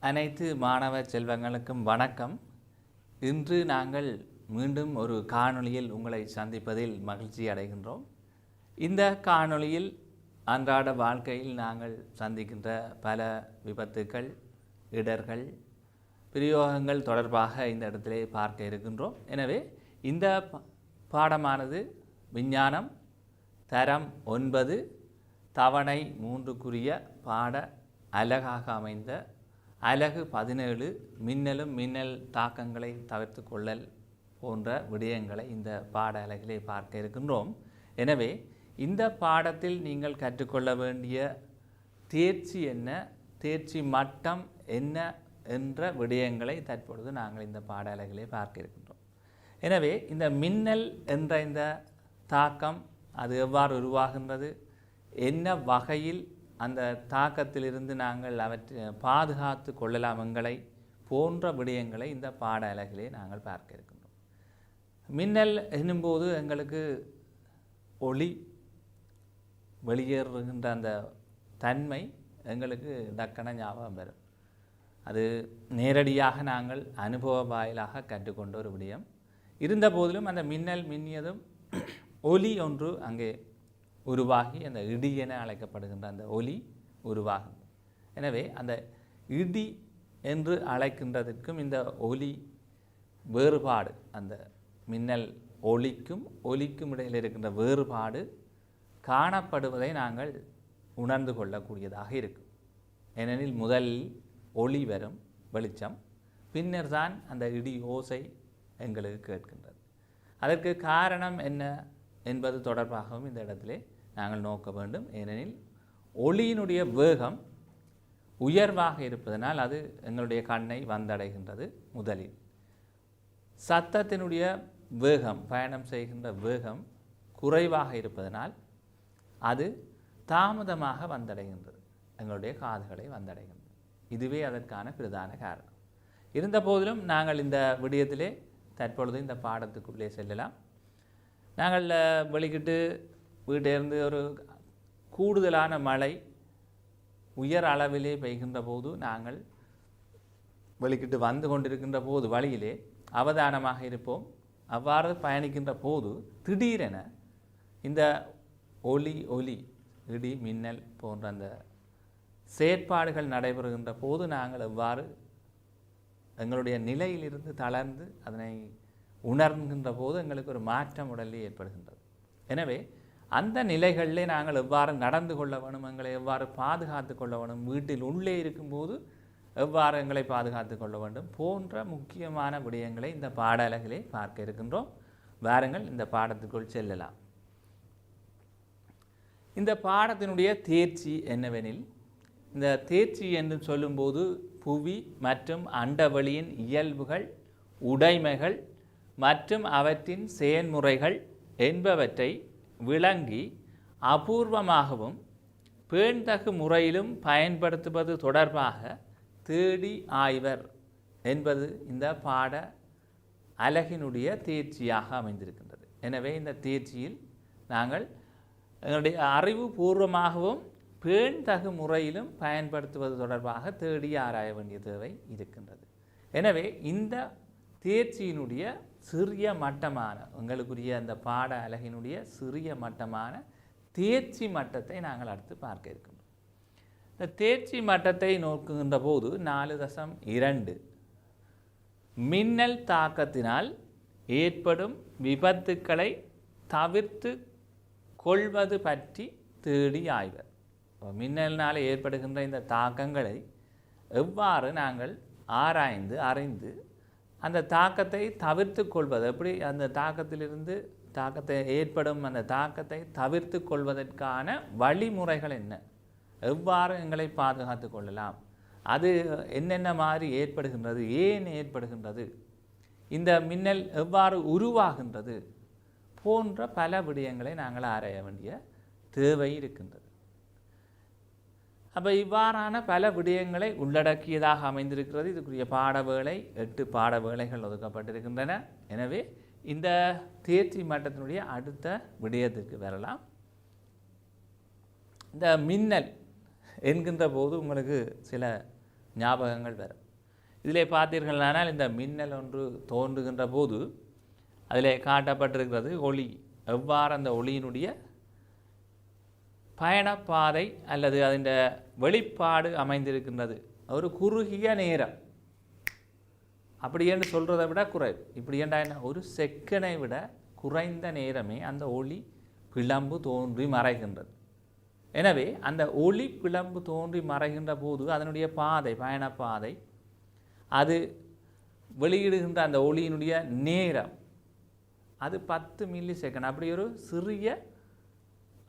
அனைத்து மாணவ செல்வங்களுக்கும் வணக்கம். இன்று நாங்கள் மீண்டும் ஒரு காணொளியில் உங்களை சந்திப்பதில் மகிழ்ச்சி அடைகின்றோம். இந்த காணொளியில் அன்றாட வாழ்க்கையில் நாங்கள் சந்திக்கின்ற பல விபத்துக்கள், இடர்கள், பிரயோகங்கள் தொடர்பாக இந்த இடத்திலே பார்க்க இருக்கின்றோம். எனவே இந்த பாடமானது விஞ்ஞானம் தரம் 9 தவணை 3க்குரிய பாட அலகாக அமைந்த அலகு 17 மின்னலும் மின்னல் தாக்கங்களை தவிர்த்து கொள்ளல் போன்ற விடயங்களை இந்த பாட அலகிலே பார்க்க இருக்கின்றோம். எனவே இந்த பாடத்தில் நீங்கள் கற்றுக்கொள்ள வேண்டிய தேர்ச்சி என்ன, தேர்ச்சி மட்டம் என்ன என்ற விடயங்களை தற்பொழுது நாங்கள் இந்த பாட அலகிலே பார்க்க இருக்கின்றோம். எனவே இந்த மின்னல் என்ற இந்த தாக்கம் அது எவ்வாறு உருவாகின்றது, என்ன வகையில் அந்த தாக்கத்திலிருந்து நாங்கள் அவற்றை பாதுகாத்து கொள்ளலாம் எங்களை போன்ற விடயங்களை இந்த பாட அலகிலே நாங்கள் பார்க்க இருக்கின்றோம். மின்னல் என்னும்போது எங்களுக்கு ஒளி வெளியேறுகின்ற அந்த தன்மை எங்களுக்கு டக்கன ஞாபகம் வரும். அது நேரடியாக நாங்கள் அனுபவ வாயிலாக கற்றுக்கொண்ட ஒரு விடயம். இருந்த போதிலும் அந்த மின்னல் மின்னியதும் ஒலி ஒன்று அங்கே உருவாகி அந்த இடி என அழைக்கப்படுகின்ற அந்த ஒலி உருவாகும். எனவே அந்த இடி என்று அழைக்கின்றதற்கும் இந்த ஒலி வேறுபாடு, அந்த மின்னல் ஒலிக்கும் இடையில் இருக்கின்ற வேறுபாடு காணப்படுவதை நாங்கள் உணர்ந்து கொள்ளக்கூடியதாக இருக்கும். ஏனெனில் முதலில் ஒளி வரும், வெளிச்சம், பின்னர் தான் அந்த இடி ஓசை எங்களுக்கு கேட்கின்றது. அதற்கு காரணம் என்ன என்பது தொடர்பாகவும் இந்த இடத்திலே நாங்கள் நோக்க வேண்டும். ஏனெனில் ஒளியினுடைய வேகம் உயர்வாக இருப்பதனால் அது எங்களுடைய கண்ணை வந்தடைகின்றது. முதலில் சத்தத்தினுடைய வேகம், பயணம் செய்கின்ற வேகம் குறைவாக இருப்பதனால் அது தாமதமாக வந்தடைகின்றது, எங்களுடைய காதுகளை வந்தடைகின்றது. இதுவே அதற்கான பிரதான காரணம். இருந்த போதிலும் நாங்கள் இந்த விடயத்திலே தற்பொழுது இந்த பாடத்துக்குள்ளே செல்லலாம். நாங்கள் வெளிக்கிட்டு வீட்டிலிருந்து ஒரு கூடுதலான மழை உயர் அளவிலே பெய்கின்ற போது நாங்கள் வெளிக்கிட்டு வந்து கொண்டிருக்கின்ற போது வழியிலே அவதானமாக இருப்போம். அவ்வாறு பயணிக்கின்ற போது திடீரென இந்த ஒலி இடி மின்னல் போன்ற அந்த செயற்பாடுகள் நடைபெறுகின்ற போது நாங்கள் எவ்வாறு எங்களுடைய நிலையிலிருந்து தளர்ந்து அதனை உணர்கின்ற போது எங்களுக்கு ஒரு மாற்றம் உடலில் ஏற்படுகின்றது. எனவே அந்த நிலைகளிலே நாங்கள் எவ்வாறு நடந்து கொள்ள வேணும், எங்களை எவ்வாறு பாதுகாத்து கொள்ள வேண்டும், வீட்டில் உள்ளே இருக்கும்போது எவ்வாறு எங்களை பாதுகாத்து கொள்ள வேண்டும் போன்ற முக்கியமான விடயங்களை இந்த பாட அலகிலே பார்க்க இருக்கின்றோம். வாருங்கள் இந்த பாடத்துக்குள் செல்லலாம். இந்த பாடத்தினுடைய தேர்ச்சி என்னவெனில், இந்த தேர்ச்சி என்று சொல்லும்போது புவி மற்றும் அண்டவெளியின் இயல்புகள், உடைமைகள் மற்றும் அவற்றின் செயல்முறைகள் என்பவற்றை விளங்கி அபூர்வமாகவும் பேண்தகு முறையிலும் பயன்படுத்துவது தொடர்பாக தேடி ஆய்வர் என்பது இந்த பாட அலகினுடைய தேர்ச்சியாக அமைந்திருக்கின்றது. எனவே இந்த தேர்ச்சியில் நாங்கள் எங்களுடைய அறிவுபூர்வமாகவும் பேண்தகு முறையிலும் பயன்படுத்துவது தொடர்பாக தேடி ஆராய வேண்டிய தேவை இருக்கின்றது. எனவே இந்த தேர்ச்சியினுடைய சிறிய மட்டமான, உங்களுக்குரிய அந்த பாட அலகினுடைய சிறிய மட்டமான தேர்ச்சி மட்டத்தை நாங்கள் அடுத்து பார்க்க இருக்கின்றோம். இந்த தேர்ச்சி மட்டத்தை நோக்குகின்ற போது 4.2 மின்னல் தாக்கத்தினால் ஏற்படும் விபத்துக்களை தவிர்த்து கொள்வது பற்றி தேடி ஆய்வர். மின்னலினால் ஏற்படுகின்ற இந்த தாக்கங்களை எவ்வாறு நாங்கள் ஆராய்ந்து அறிந்து அந்த தாக்கத்தை தவிர்த்து கொள்வது, எப்படி அந்த தாக்கத்தை ஏற்படும் அந்த தாக்கத்தை தவிர்த்து கொள்வதற்கான வழிமுறைகள் என்ன, எவ்வாறு எங்களை பாதுகாத்து கொள்ளலாம், அது என்னென்ன மாதிரி ஏற்படுகின்றது, ஏன் ஏற்படுகின்றது, இந்த மின்னல் எவ்வாறு உருவாகின்றது போன்ற பல விடயங்களை நாங்கள் ஆராய வேண்டிய தேவை இருக்கின்றது. அப்போ இவ்வாறான பல விடயங்களை உள்ளடக்கியதாக அமைந்திருக்கிறது. இதுக்குரிய பாடவேளை 8 பாடவேளைகள் ஒதுக்கப்பட்டிருக்கின்றன. எனவே இந்த தேர்ச்சி மட்டத்தினுடைய அடுத்த விடயத்திற்கு வரலாம். இந்த மின்னல் என்கின்ற போது உங்களுக்கு சில ஞாபகங்கள் வரும். இதிலே பார்த்தீர்களானால் இந்த மின்னல் ஒன்று தோன்றுகின்ற போது அதிலே காட்டப்பட்டிருக்கிறது ஒளி, எவ்வாறு அந்த ஒளியினுடைய பயணப்பாதை அல்லது அதன் வெளிப்பாடு அமைந்திருக்கின்றது. ஒரு குறுகிய நேரம், அப்படி என்று சொல்கிறத விட குறைவு. இப்படி என்றால் என்ன, ஒரு செகண்டை விட குறைந்த நேரமே அந்த ஒளி பிளம்பு தோன்றி மறைகின்றது. எனவே அந்த ஒளி பிளம்பு தோன்றி மறைகின்ற போது அதனுடைய பாதை, பயணப்பாதை, அது வெளியிடுகின்ற அந்த ஒளியினுடைய நேரம் அது 10 மில்லி செகண்ட், அப்படி ஒரு சிறிய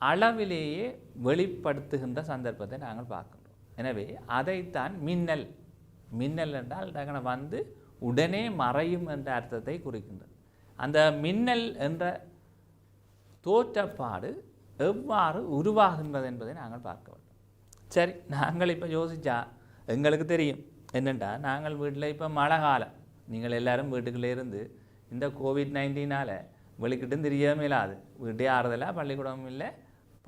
அளவிலேயே வெளிப்படுத்துகின்ற சந்தர்ப்பத்தை நாங்கள் பார்க்கின்றோம். எனவே அதைத்தான் மின்னல், மின்னல் என்றால் டக்குன வந்து உடனே மறையும் என்ற அர்த்தத்தை குறிக்கின்றது. அந்த மின்னல் என்ற தோற்றப்பாடு எவ்வாறு உருவாகின்றது என்பதை நாங்கள் பார்க்க வேண்டும். சரி, நாங்கள் இப்போ யோசித்தா எங்களுக்கு தெரியும் என்னென்னா, நாங்கள் வீட்டில் இப்போ மழை காலம், நீங்கள் எல்லோரும் வீட்டுக்குள்ளே இருந்து இந்த கோவிட்-19 வெளிக்கிட்டும் தெரியாமல் இல்லாது, வீட்டே ஆறுதலா, பள்ளிக்கூடம் இல்லை,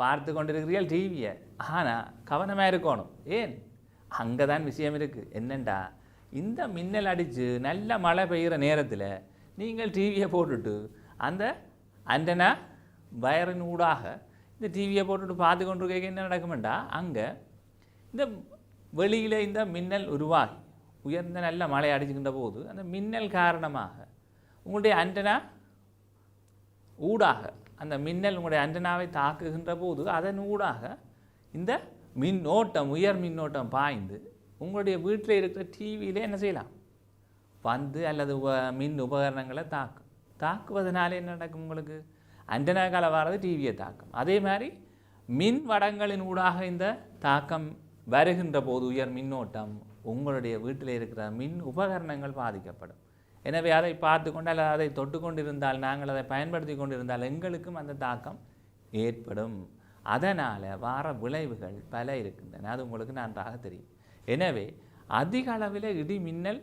பார்த்து கொண்டிருக்கிறீர்கள் டிவியை. ஆனால் கவனமாக இருக்கணும். ஏன், அங்கே தான் விஷயம் இருக்குது. என்னென்னா, இந்த மின்னல் அடித்து நல்ல மழை பெய்கிற நேரத்தில் நீங்கள் டிவியை போட்டுட்டு அந்த ஆண்டனா வயரின் ஊடாக இந்த டிவியை போட்டுட்டு பார்த்து கொண்டிருக்க என்ன நடக்குமெண்டா, அங்கே இந்த வெளியில் இந்த மின்னல் உருவாகி உயர்ந்த நல்ல மழை அடிச்சுக்கின்ற போது அந்த மின்னல் காரணமாக உங்களுடைய ஆண்டனா ஊடாக அந்த மின்னல் உங்களுடைய ஆண்டனாவை தாக்குகின்ற போது அதன் ஊடாக இந்த மின்னோட்டம், உயர் மின்னோட்டம் பாய்ந்து உங்களுடைய வீட்டில் இருக்கிற டிவியில் என்ன செய்யலாம், வந்து அல்லது மின் உபகரணங்களை தாக்குவதனால என்ன நடக்கும், உங்களுக்கு ஆண்டனாக்கால வர்றது டிவியை தாக்கும். அதே மாதிரி மின் வடங்களின் ஊடாக இந்த தாக்கம் வருகின்ற போது உயர் மின்னோட்டம் உங்களுடைய வீட்டில் இருக்கிற மின் உபகரணங்கள் பாதிக்கப்படும். எனவே அதை பார்த்து கொண்டு அல்லது அதை தொட்டு கொண்டிருந்தால், நாங்கள் அதை பயன்படுத்தி கொண்டிருந்தால் எங்களுக்கும் அந்த தாக்கம் ஏற்படும். அதனால் வார விளைவுகள் பல இருக்கின்றன, அது உங்களுக்கு நன்றாக தெரியும். எனவே அதிக அளவில் இடி மின்னல்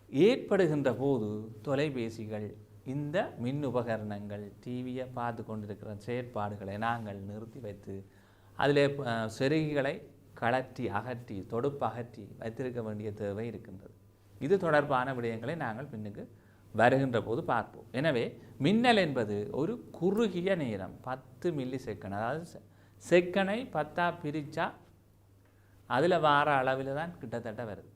ஏற்படுகின்ற போது தொலைபேசிகள், இந்த மின் உபகரணங்கள், டிவியை பார்த்து கொண்டிருக்கிற செயற்பாடுகளை நாங்கள் நிறுத்தி வைத்து அதில் செருகிகளை கழற்றி அகற்றி, தொடுப்பு அகற்றி வைத்திருக்க வேண்டிய தேவை இருக்கின்றது. இது தொடர்பான விடயங்களை நாங்கள் பின்னுக்கு வருகின்ற போது பார்ப்போம். எனவே மின்னல் என்பது ஒரு குறுகிய நேரம், 10 மில்லி செகண்ட், அதாவது செகண்டை 10ஆ பிரித்தா அதில் வார அளவில் தான் கிட்டத்தட்ட வருது.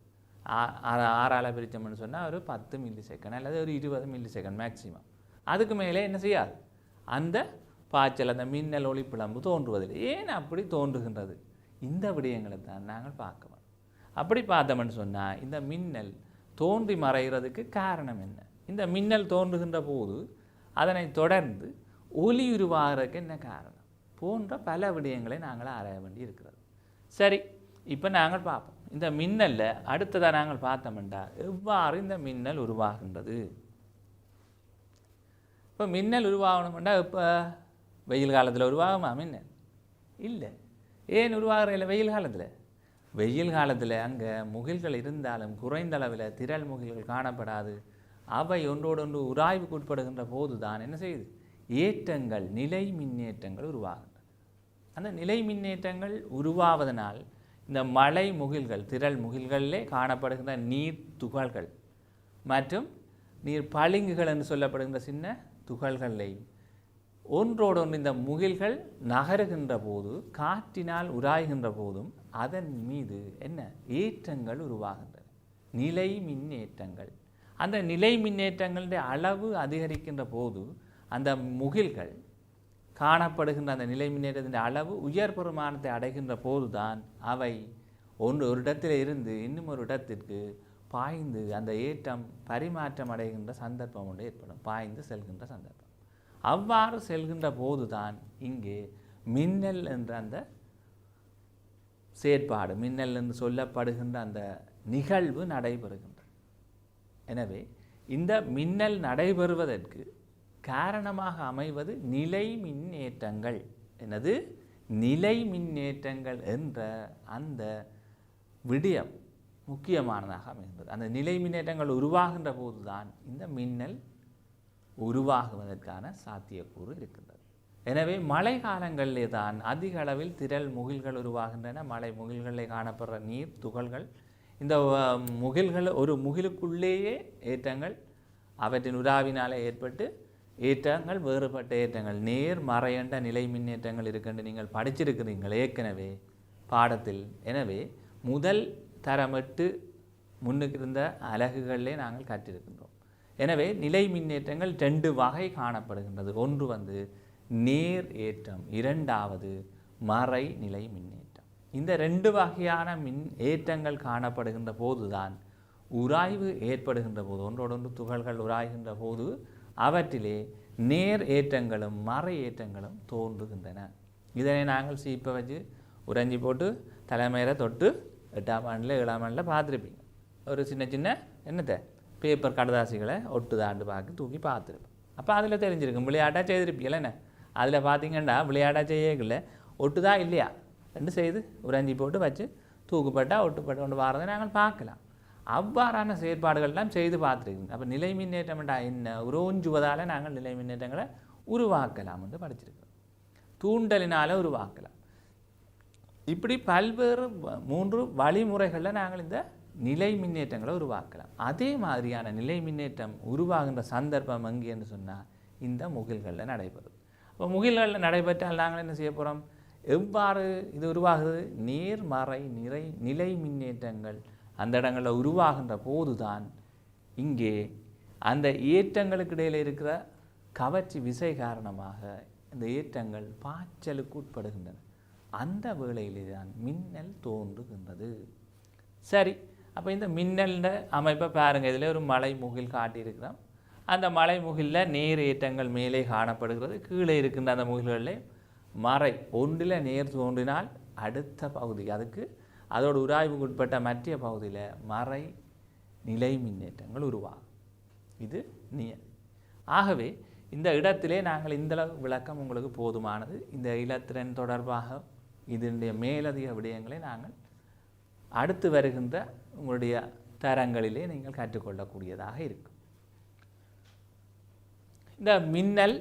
6ஆல் பிரித்தோம்னு சொன்னால் ஒரு 10 மில்லி செகண்ட் அல்லது ஒரு 20 மில்லி செகண்ட் மேக்சிமம். அதுக்கு மேலே என்ன செய்யாது, அந்த பாய்ச்சல், அந்த மின்னல் ஒளி பிளம்பு தோன்றுவதில்லை. ஏன் அப்படி தோன்றுகின்றது, இந்த விடயங்களை தான் நாங்கள் பார்க்க வேண்டும். அப்படி பார்த்தோம்னு சொன்னால் இந்த மின்னல் தோன்றி மறைகிறதுக்கு காரணம் என்ன, இந்த மின்னல் தோன்றுகின்ற போது அதனை தொடர்ந்து ஒலி உருவாகிறதுக்கு என்ன காரணம் போன்ற பல விடயங்களை நாங்கள் ஆராய வேண்டி இருக்கிறது. சரி, இப்போ நாங்கள் பார்ப்போம். இந்த மின்னலில் அடுத்ததாக நாங்கள் பார்த்தோம்னா எவ்வாறு இந்த மின்னல் உருவாகின்றது. இப்போ மின்னல் உருவாகணும்னா இப்போ வெயில் காலத்தில் உருவாகுமா மின்னல்? இல்லை. ஏன் உருவாகிற இல்லை வெயில் காலத்தில்? வெயில் காலத்தில் அங்கே முகில்கள் இருந்தாலும் குறைந்த அளவில் திரள் முகில்கள் காணப்படாது. அவை ஒன்றோடொன்று உராய்வுக்கு உட்படுகின்ற போது தான் என்ன செய்யுது, ஏற்றங்கள், நிலை மின்னேற்றங்கள் உருவாகின்றன. அந்த நிலை மின்னேற்றங்கள் உருவாவதனால் இந்த மழை முகில்கள், திரள் முகில்களிலே காணப்படுகின்ற நீர் துகள்கள் மற்றும் நீர் பளிங்குகள் என்று சொல்லப்படுகின்ற சின்ன துகள்களை ஒன்றோடொன்று இந்த முகில்கள் நகருகின்ற போது, காற்றினால் உராய்கின்ற போதும் அதன் மீது என்ன ஏற்றங்கள் உருவாகின்றன, நிலை மின்னேற்றங்கள். அந்த நிலை மின்னேற்றங்களுடைய அளவு அதிகரிக்கின்ற போது அந்த முகில்கள் காணப்படுகின்ற அந்த நிலை மின்னேற்றத்தின் அளவு உயர் பெருமானத்தை அடைகின்ற போதுதான் அவை ஒரு இடத்தில் இருந்து இன்னும் ஒரு இடத்திற்கு பாய்ந்து அந்த ஏற்றம் பரிமாற்றம் அடைகின்ற சந்தர்ப்பம் ஒன்று ஏற்படும், பாய்ந்து செல்கின்ற சந்தர்ப்பம். அவ்வாறு செல்கின்ற போதுதான் இங்கே மின்னல் என்ற அந்த செயற்பாடு, மின்னல் என்று சொல்லப்படுகின்ற அந்த நிகழ்வு நடைபெறுகின்றது. எனவே இந்த மின்னல் நடைபெறுவதற்கு காரணமாக அமைவது நிலை மின்னேற்றங்கள். எனது நிலை மின்னேற்றங்கள் என்ற அந்த விடயம் முக்கியமானதாக அமைகின்றது. அந்த நிலை மின்னேற்றங்கள் உருவாகின்ற போதுதான் இந்த மின்னல் உருவாகுவதற்கான சாத்தியக்கூறு இருக்கின்றது. எனவே மழை காலங்களிலே தான் அதிக அளவில் திரள் முகில்கள் உருவாகின்றன. மழை முகில்களில் காணப்படுற நீர் துகள்கள் இந்த முகில்கள் ஒரு முகிலுக்குள்ளேயே ஏற்றங்கள் அவற்றின் உராவினாலே ஏற்பட்டு ஏற்றங்கள் வேறுபட்ட ஏற்றங்கள் நேர் மறையண்ட நிலை மின்னேற்றங்கள் இருக்கின்ற நீங்கள் படிச்சிருக்கிறீர்கள் ஏற்கனவே பாடத்தில். எனவே முதல் தரமிட்டு முன்னுக்கு இருந்த அலகுகளிலே நாங்கள் கற்றிருக்கின்றோம். எனவே நிலை மின்னேற்றங்கள் 2 வகை காணப்படுகின்றது. ஒன்று நேர் ஏற்றம், இரண்டாவது மறை நிலை மின்னேற்றம். இந்த 2 வகையான ஏற்றங்கள் காணப்படுகின்ற போதுதான் உராய்வு ஏற்படுகின்ற போது, ஒன்றோடொன்று துகள்கள் உராய்கின்ற போது அவற்றிலே நேர் ஏற்றங்களும் மறை ஏற்றங்களும் தோன்றுகின்றன. இதனை நாங்கள் சீப்பை வச்சு உறைஞ்சி போட்டு தலைமையில தொட்டு 8ஆம் ஆண்டில் 7ஆம் ஆண்டில் பார்த்துருப்பீங்க. ஒரு சின்ன சின்ன என்னத்தை பேப்பர் கடதாசிகளை ஒட்டுதாண்டு பார்க்க தூக்கி பார்த்துருப்பேன். அப்போ அதில் தெரிஞ்சிருக்கும் விளையாட்டாக செய்திருப்பீங்கள. என்ன அதில் பார்த்தீங்கன்னா விளையாட்டாக செய்யல ஒட்டுதா இல்லையா ரெண்டு செய்து உறைஞ்சி போட்டு வச்சு தூக்குப்பட்டா ஒட்டுப்பட்டு கொண்டு வரதை நாங்கள் பார்க்கலாம். அவ்வாறான செயற்பாடுகள்லாம் செய்து பார்த்துருக்கீங்க. அப்போ நிலை மின்னேற்றம்டா என்ன, உரோஞ்சுவதால் நாங்கள் நிலை மின்னேற்றங்களை உருவாக்கலாம் என்று படிச்சிருக்கோம். தூண்டலினால் உருவாக்கலாம். இப்படி பல்வேறு 3 வழிமுறைகளில் நாங்கள் இந்த நிலை மின்னேற்றங்களை உருவாக்கலாம். அதே மாதிரியான நிலை மின்னேற்றம் உருவாகின்ற சந்தர்ப்பம் எங்கே என்று சொன்னால் இந்த முகில்களில் நடைபெறும். அப்போ முகில்களில் நடைபெற்றால் நாங்கள் என்ன செய்ய போகிறோம், எவ்வாறு இது உருவாகுது, நேர்மறை நிலை மின்னேற்றங்கள் அந்த இடங்களில் உருவாகின்ற போதுதான் இங்கே அந்த ஏற்றங்களுக்கு இடையில் இருக்கிற கவர்ச்சி விசை காரணமாக இந்த ஏற்றங்கள் பாய்ச்சலுக்கு உட்படுகின்றன. அந்த வேளையிலே தான் மின்னல் தோன்றுகின்றது. சரி, அப்போ இந்த மின்னல்ன்ற அமைப்பை பாருங்கள். இதில் ஒரு மலை முகில் காட்டியிருக்கிறோம். அந்த மலை முகிலில் நேர் ஏற்றங்கள் மேலே காணப்படுகிறது. கீழே இருக்கின்ற அந்த முகில்களில் மறை ஒன்றில் நேர் தோன்றினால் அடுத்த பகுதி அதுக்கு அதோட உராய்வுக்கு உட்பட்ட மற்ற பகுதியில் மறை நிலை மின்னேற்றங்கள் உருவாகும். இது நியதி. ஆகவே இந்த இடத்திலே நாங்கள் இந்த விளக்கம் உங்களுக்கு போதுமானது. இந்த இலத்திறன் தொடர்பாக இதனுடைய மேலதிக விடயங்களை நாங்கள் அடுத்து வருகின்ற உங்களுடைய தரங்களிலே நீங்கள் கற்றுக்கொள்ளக்கூடியதாக இருக்கும். இந்த மின்னல்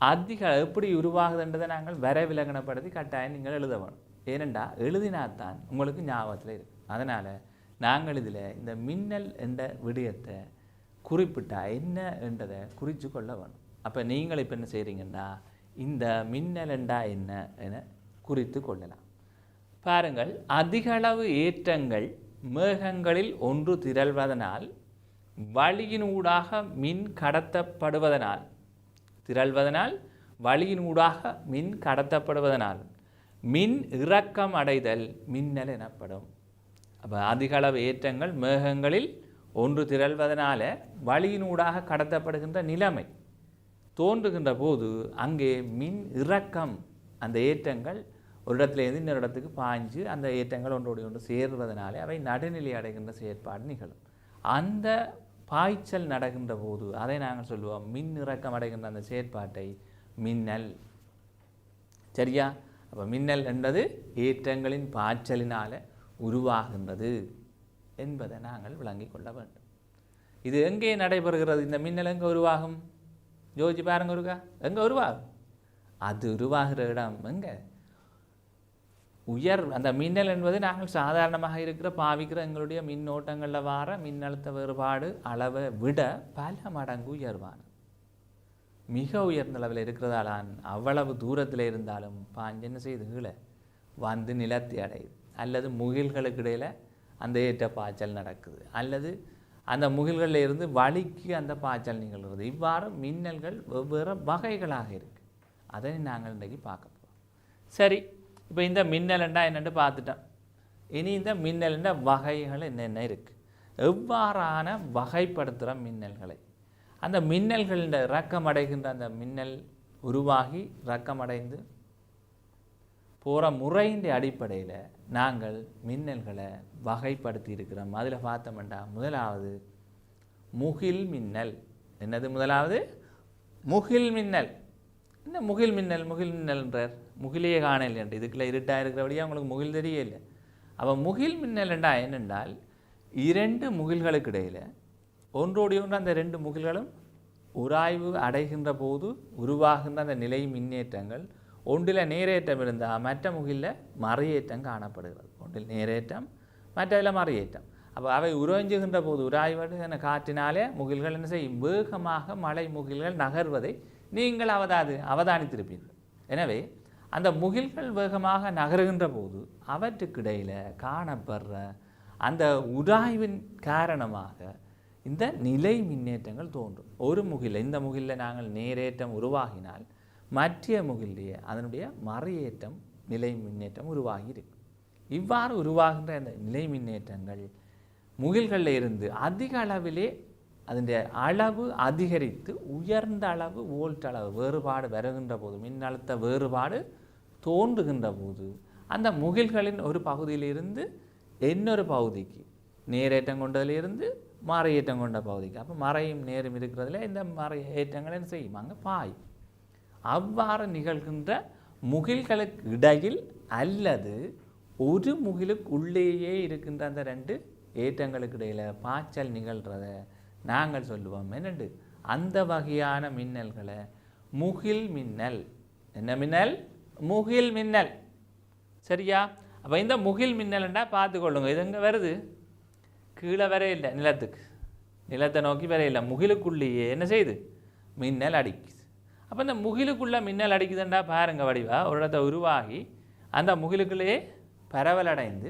அதிக எப்படி உருவாகுதுன்றதை நாங்கள் வரைவிலக்கணப்படுத்தி கட்டாயம் நீங்கள் எழுத வேணும். ஏனெண்டா எழுதினாத்தான் உங்களுக்கு ஞாபகத்தில் இருக்கு. அதனால் நாங்கள் இதில் இந்த மின்னல் என்ற விடயத்தை குறிப்பிட்டா என்ன என்றதை குறித்து கொள்ள வேணும். அப்போ நீங்கள் இப்போ என்ன செய்கிறீங்கன்னா இந்த மின்னல் என்றா என்ன என குறித்து கொள்ளலாம். பாருங்கள், அதிகளவு ஏற்றங்கள் மேகங்களில் ஒன்று திரள்வதனால் வழியினூடாக மின் கடத்தப்படுவதனால் வழியினூடாக மின் கடத்தப்படுவதனால் மின் இறக்கம் அடைதல் மின்னல் எனப்படும். அப்போ அதிகளவு ஏற்றங்கள் மேகங்களில் ஒன்று திரள்வதனால வழியினூடாக கடத்தப்படுகின்ற நிலைமை தோன்றுகின்ற போது அங்கே மின் இறக்கம், அந்த ஏற்றங்கள் ஒரு இடத்துலேருந்து இன்னொரு இடத்துக்கு பாய்ஞ்சு அந்த ஏற்றங்கள் ஒன்றோடு ஒன்று சேர்வதனாலே அவை நடுநிலை அடைகின்ற செயற்பாடு நிகழும். அந்த பாய்ச்சல் நடக்கின்ற போது அதை நாங்கள் சொல்லுவோம் மின் இறக்கம் அடைகின்ற அந்த செயற்பாட்டை மின்னல். சரியா? அப்போ மின்னல் என்பது ஏற்றங்களின் பாய்ச்சலினால் உருவாகின்றது என்பதை நாங்கள் விளங்கி கொள்ள வேண்டும். இது எங்கே நடைபெறுகிறது? இந்த மின்னல் எங்கே உருவாகும்? யோசிச்சு பாருங்க ஒருக்கா. எங்கே உருவாகும்? அது உருவாகிற இடம் எங்கே? அந்த மின்னல் என்பது நாங்கள் சாதாரணமாக இருக்கிற பாவிக்கிற எங்களுடைய மின்னோட்டங்களில் வர மின்னழுத்த வேறுபாடு அளவை விட பல மடங்கு உயர்வானது. மிக உயர்ந்த அளவில் இருக்கிறதாலான் அவ்வளவு தூரத்தில் இருந்தாலும் பாஞ்சு என்ன செய்து கீழே வந்து நிலத்தை அடையுது, அல்லது முகில்களுக்கு இடையில் அந்த ஏற்ற பாய்ச்சல் நடக்குது, அல்லது அந்த முகில்களில் இருந்து வலிக்கு அந்த பாய்ச்சல் நிகழ்கிறது. இவ்வாறு மின்னல்கள் வெவ்வேறு வகைகளாக இருக்குது. அதை நாங்கள் இன்றைக்கி பார்க்க போகிறோம். சரி, இப்போ இந்த மின்னல்ண்டா என்னென்னு பார்த்துட்டோம். இனி இந்த மின்னல்ன்ற வகைகள் என்னென்ன இருக்குது, எவ்வாறான வகைப்படுத்துகிற மின்னல்களை, அந்த மின்னல்களின் இறக்கமடைகின்ற அந்த மின்னல் உருவாகி இறக்கமடைந்து போகிற முறையின் அடிப்படையில் நாங்கள் மின்னல்களை வகைப்படுத்தி இருக்கிறோம். அதில் பார்த்தோம்னா முதலாவது முகில் மின்னல். என்னது முதலாவது? முகில் மின்னல். என்ன முகில் மின்னல்ன்றார்? முகிலையே காணல் என்று இதுக்குள்ள இருட்டாக இருக்கிறபடியாக உங்களுக்கு முகில் தெரியல. அப்போ முகில் மின்னல் என்னென்றால் 2 முகில்களுக்கு இடையில் ஒன்றோடி ஒன்று அந்த 2 முகில்களும் உராய்வு அடைகின்ற போது உருவாகின்ற அந்த நிலை மின்னேற்றங்கள் ஒன்றில் நேரேற்றம் இருந்தால் மற்ற முகிலில் மறையேற்றம் காணப்படுகிறது. ஒன்றில் நேரேற்றம் மற்றதில் மறையேற்றம். அப்போ அவை உறைஞ்சுகின்ற போது உராய்வடுகின்ற காற்றினாலே முகில்கள் என்ன செய்யும்? வேகமாக மழை முகில்கள் நகர்வதை நீங்கள் அவதானித்திருப்பீர்கள். எனவே அந்த முகில்கள் வேகமாக நகருகின்ற போது அவற்றுக்கிடையில் காணப்படுற அந்த உராய்வின் காரணமாக இந்த நிலை மின்னேற்றங்கள் தோன்றும். ஒரு முகில், இந்த முகிலில் நாங்கள் நேரேற்றம் உருவாகினால் மற்ற முகிலேயே அதனுடைய மறையேற்றம் நிலை மின்னேற்றம் உருவாகி இருக்கும். இவ்வாறு உருவாகின்ற அந்த நிலை மின்னேற்றங்கள் முகில்களில் இருந்து அதிக அளவிலே அதனுடைய அளவு அதிகரித்து உயர்ந்த அளவு வோல்ட் அளவு வேறுபாடு வருகின்ற போது, மின்னழுத்த வேறுபாடு தோன்றுகின்ற போது அந்த முகில்களின் ஒரு பகுதியிலிருந்து இன்னொரு பகுதிக்கு நேரேற்றம் கொண்டதிலிருந்து மறையேற்றம் கொண்ட பகுதிக்கு, அப்போ மறையும் நேரும் இருக்கிறதுல இந்த மறையேற்றங்கள் என்ன செய்யும்? அங்கே பாயும். அவ்வாறு நிகழ்கின்ற முகில்களுக்கு இடையில் அல்லது ஒரு முகிலுக்கு உள்ளேயே இருக்கின்ற அந்த ரெண்டு ஏற்றங்களுக்கு இடையில் பாய்ச்சல் நிகழ்கிறத நாங்கள் சொல்லுவோம் என்னண்டு? அந்த வகையான மின்னல்களை முகில் மின்னல். என்ன மின்னல்? முகில் மின்னல். சரியா? அப்போ இந்த முகில் மின்னல்னா பார்த்துக்கொள்ளுங்க. இது எங்கே வருது? கீழே வரையில்லை, நிலத்தை நோக்கி வரையில்லை, முகிலுக்குள்ளேயே என்ன செய்யுது? மின்னல் அடிக்குது. அப்போ இந்த முகிலுக்குள்ளே மின்னல் அடிக்குதுன்றா பாருங்க வடிவா ஒரு இடத்த உருவாகி அந்த முகிலுக்குள்ளேயே பரவலடைந்து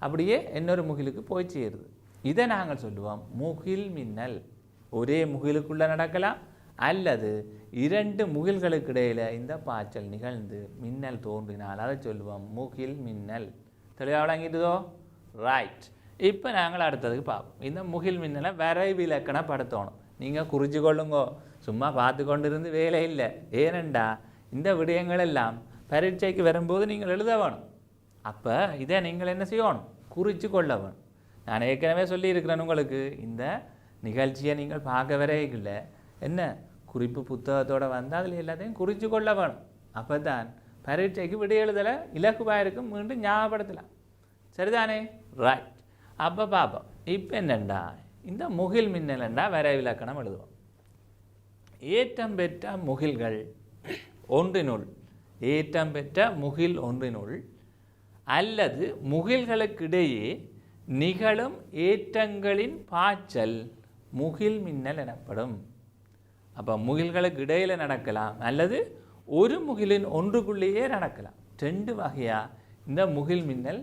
அப்படியே இன்னொரு முகிலுக்கு போய் சேருது. இதை நாங்கள் சொல்லுவோம் முகில் மின்னல். ஒரே முகிலுக்குள்ளே நடக்கலாம் அல்லது இரண்டு முகில்களுக்கு இடையில் இந்த பாய்ச்சல் நிகழ்ந்து மின்னல் தோன்றினால் அதை சொல்லுவோம் முகில் மின்னல். தெளிவாக விளங்கிட்டுதோ? ரைட். இப்போ நாங்கள் அடுத்ததுக்கு பார்ப்போம். இந்த முகில் மின்னலை வரைவிலக்கணப்படுத்தணும். நீங்கள் குறிச்சு கொள்ளுங்கோ, சும்மா பார்த்து கொண்டு இருந்து வேலை இல்லை. ஏனெண்டா இந்த விடயங்கள் எல்லாம் பரீட்சைக்கு வரும்போது நீங்கள் எழுத வேணும். அப்போ இதை நீங்கள் என்ன செய்யணும்? குறித்து கொள்ள வேணும். நான் ஏற்கனவே சொல்லியிருக்கிறேன் உங்களுக்கு, இந்த நிகழ்ச்சியை நீங்கள் பார்க்க வரே இல்லை, என்ன குறிப்பு புத்தகத்தோடு வந்தால் அதில் எல்லாத்தையும் குறித்து கொள்ள வேணும். அப்போ தான் பரீட்சைக்கு விட எழுதலை இலகுவாக இருக்கும், மீண்டும் ஞாபகப்படுத்தலாம். சரிதானே? ரைட். அப்போ பார்ப்போம். இப்போ என்னண்டா இந்த முகில் மின்னலண்டா வரைவிலக்கணம் எழுதுவோம். ஏற்றம் பெற்ற முகில்கள் ஒன்றினுள், ஏற்றம் பெற்ற முகில் ஒன்றினுள் அல்லது முகில்களுக்கிடையே நிகழும் ஏற்றங்களின் பாய்ச்சல் முகில் மின்னல் எனப்படும். அப்போ முகில்களுக்கு இடையில் நடக்கலாம் அல்லது ஒரு முகிலின் ஒன்றுக்குள்ளேயே நடக்கலாம். ரெண்டு வகையாக இந்த முகில் மின்னல்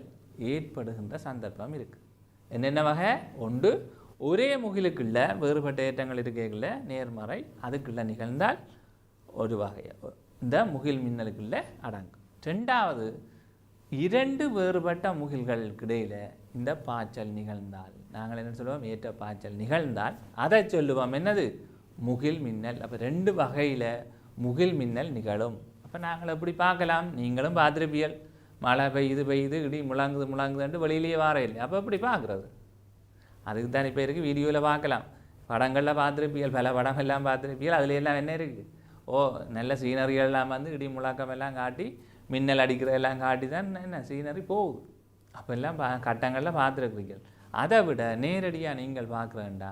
ஏற்படுகின்ற சந்தர்ப்பம் இருக்குது. என்னென்ன வகை? ஒன்று, ஒரே முகிலுக்குள்ள வேறுபட்ட ஏற்றங்கள் இருக்கைக்குள்ள நேர்மறை அதுக்குள்ள நிகழ்ந்தால் ஒரு வகை இந்த முகில் மின்னலுக்குள்ள அடங்கும். ரெண்டாவது, இரண்டு வேறுபட்ட முகில்களுக்கு இடையில் இந்த பாய்ச்சல் நிகழ்ந்தால் நாங்கள் என்ன சொல்லுவோம்? ஏற்ற பாய்ச்சல் நிகழ்ந்தால் அதை சொல்லுவோம் என்னது? முகில் மின்னல். அப்போ ரெண்டு வகையில் முகில் மின்னல் நிகழும். அப்போ நாங்கள் எப்படி பார்க்கலாம்? நீங்களும் பார்த்துருப்பீர்கள், மழை பெய்யுது இடி முழங்குதுன்ட்டு வெளியிலேயே வார இல்லை. அப்போ எப்படி பார்க்குறது? அதுக்கு தான் இப்போ இருக்குது, வீடியோவில் பார்க்கலாம், படங்களில் பார்த்துருப்பீர்கள், பல படம் எல்லாம் பார்த்துருப்பீர்கள். அதில் எல்லாம் என்ன இருக்குது? நல்ல சீனரிகள்லாம் வந்து இடி முழக்கம் எல்லாம் காட்டி மின்னல் அடிக்கிறதெல்லாம் காட்டி தான் என்ன சீனரி போகுது. அப்போ எல்லாம் கட்டங்களில் பார்த்துருப்பீர்கள். அதை விட நேரடியாக நீங்கள் பார்க்குறேன்டா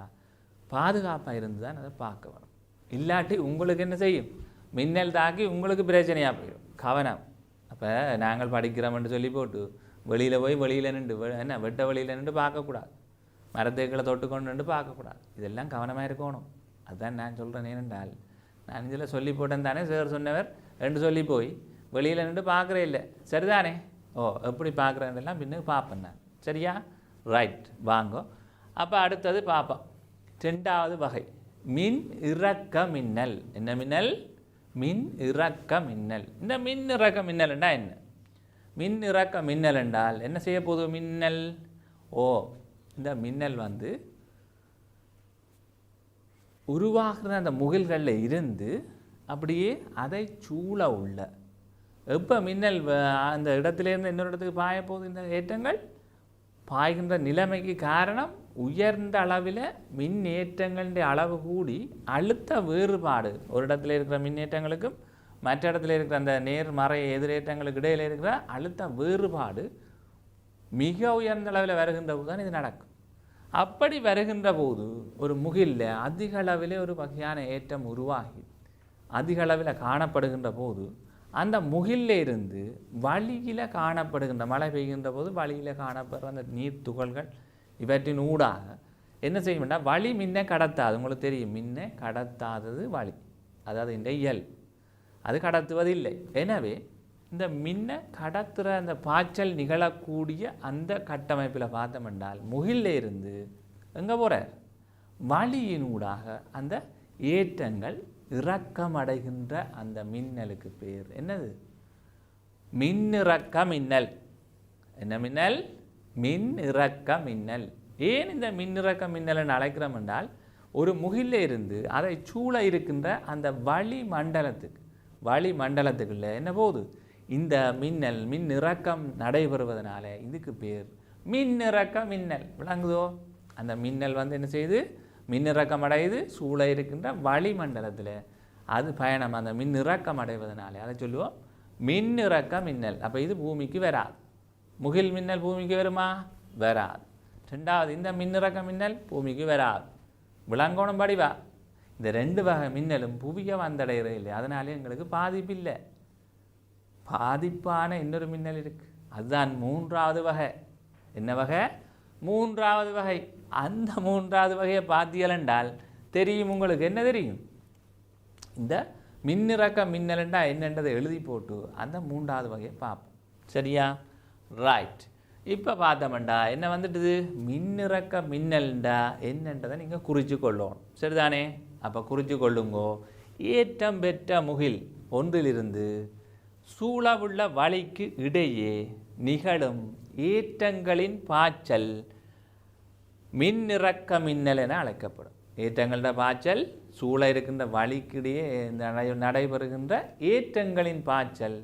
பாதுகாப்பாக இருந்து தான் அதை பார்க்க வரும். இல்லாட்டி உங்களுக்கு என்ன செய்யும்? மின்னல் தாக்கி உங்களுக்கு பிரச்சனையாக போயிடும். கவனம். அப்போ நாங்கள் படிக்கிறோம்னு சொல்லி போட்டு வெளியில் போய் வெளியில் நின்று என்ன வெட்ட வெளியில் நின்று பார்க்கக்கூடாது, மரத்துக்களை தொட்டு கொண்டு நின்று பார்க்கக்கூடாது. இதெல்லாம் கவனமாக இருக்கணும். அதுதான் நான் சொல்கிறேன். ஏனென்றால் நான் இதில் சொல்லி போட்டேன் தானே, சார் சொன்னவர் ரெண்டு சொல்லி போய் வெளியில் நின்று பார்க்குறே இல்லை. சரிதானே? எப்படி பார்க்குறேன்னெல்லாம் பின்னுக்கு பார்ப்பேன் நான். சரியா? ரைட். வாங்கோ. அப்போ அடுத்தது பார்ப்போம். ரெண்டாவது வகை மின் இறக்க மின்னல். என்ன மின்னல்? மின் இறக்க மின்னல். இந்த மின் இறக்க மின்னல் என்றால் என்ன? மின் இறக்க மின்னல் என்றால் என்ன செய்ய போகுது? மின்னல் இந்த மின்னல் வந்து உருவாகிற அந்த முகில்களில் இருந்து அப்படியே அதை சூழ உள்ள எப்போ மின்னல் அந்த இடத்துலேருந்து இன்னொரு இடத்துக்கு பாய போகுது. இந்த ஏற்றங்கள் பாய்கின்ற நிலைமைக்கு காரணம் உயர்ந்த அளவில் மின் ஏற்றங்களுடைய அளவு கூடி அழுத்த வேறுபாடு ஒரு இடத்துல இருக்கிற மின்னேற்றங்களுக்கும் மற்ற இடத்துல இருக்கிற அந்த நேர்மறை எதிரேற்றங்களுக்கு இடையில் இருக்கிற அழுத்த வேறுபாடு மிக உயர்ந்த அளவில் வருகின்ற போது தான் இது நடக்கும். அப்படி வருகின்ற போது ஒரு முகிலில் அதிக அளவில் ஒரு வகையான ஏற்றம் உருவாகி அதிக அளவில் காணப்படுகின்ற போது அந்த முகில்ல இருந்து வழியில் காணப்படுகின்ற மழை பெய்கின்ற போது வழியில் காணப்படுற அந்த நீர் துகள்கள் இவற்றின் ஊடாக என்ன செய்யும்னா வழி மின்ன கடத்தாது. உங்களுக்கு தெரியும், மின்ன கடத்தாதது வழி, அதாவது இந்த இயல் அது கடத்துவதில்லை. எனவே இந்த மின்ன கடத்துகிற அந்த பாய்ச்சல் நிகழக்கூடிய அந்த கட்டமைப்பில் பார்த்தோம் என்றால் முகில்ல இருந்து எங்கே போகிறார், வழியினூடாக அந்த ஏற்றங்கள் இறக்கமடைகின்ற அந்த மின்னலுக்கு பேர் என்னது, மின்னிறக்க மின்னல். என்ன மின்னல், மின்னிறக்க மின்னல். ஏன் இந்த மின்னிறக்க மின்னலை அழைக்கிறோம் என்றால் ஒரு முகில்ல இருந்து அதை சூழ இருக்கின்ற அந்த வளிமண்டலத்துக்குள்ள என்ன போகுது, இந்த மின்னல் மின்னிறக்கம் நடைபெறுவதனால இதுக்கு பேர் மின்னிறக்க மின்னல். விளங்குதோ? அந்த மின்னல் வந்து என்ன செய்யுது, மின்னிறக்கம் அடையுது, சூழ இருக்கின்ற வளிமண்டலத்தில் அது பயணம் அந்த மின்னிறக்கம் அடைவதனால அதை சொல்லுவோம் மின்னிறக்க மின்னல். அப்போ இது பூமிக்கு வராது. முகில் மின்னல் பூமிக்கு வருமா? வராது. ரெண்டாவது, இந்த மின்னிறக்க மின்னல் பூமிக்கு வராது. விளங்கோணம் படிவா. இந்த ரெண்டு வகை மின்னலும் புவியை வந்தடைகிறது இல்லை, அதனாலே எங்களுக்கு பாதிப்பு இல்லை. பாதிப்பான இன்னொரு மின்னல் இருக்குது, அதுதான் மூன்றாவது வகை. என்ன வகை? மூன்றாவது வகை. அந்த மூன்றாவது வகையை பார்த்தீர்கள் என்றால் தெரியும் உங்களுக்கு. என்ன தெரியும்? இந்த மின்னிறக்க மின்னல்ண்டா என்னன்றதை எழுதி போட்டு அந்த மூன்றாவது வகையை பார்ப்போம். சரியா? ரைட். இப்போ பார்த்தோம்டா என்ன வந்துட்டுது, மின்னிறக்க மின்னல்ண்டா என்னன்றதை நீங்கள் குறித்து கொள்ளணும். சரிதானே? அப்போ குறித்து கொள்ளுங்கோ. ஏற்றம் பெற்ற முகில் ஒன்றிலிருந்து சூழவுள்ள வழிக்கு இடையே நிகழும் ஏற்றங்களின் பாய்ச்சல் மின்னிறக்க மின்னல் என அழைக்கப்படும். ஏற்றங்களோட பாய்ச்சல் சூழ இருக்கின்ற வழிக்கிடையே நடைபெறுகின்ற ஏற்றங்களின் பாய்ச்சல்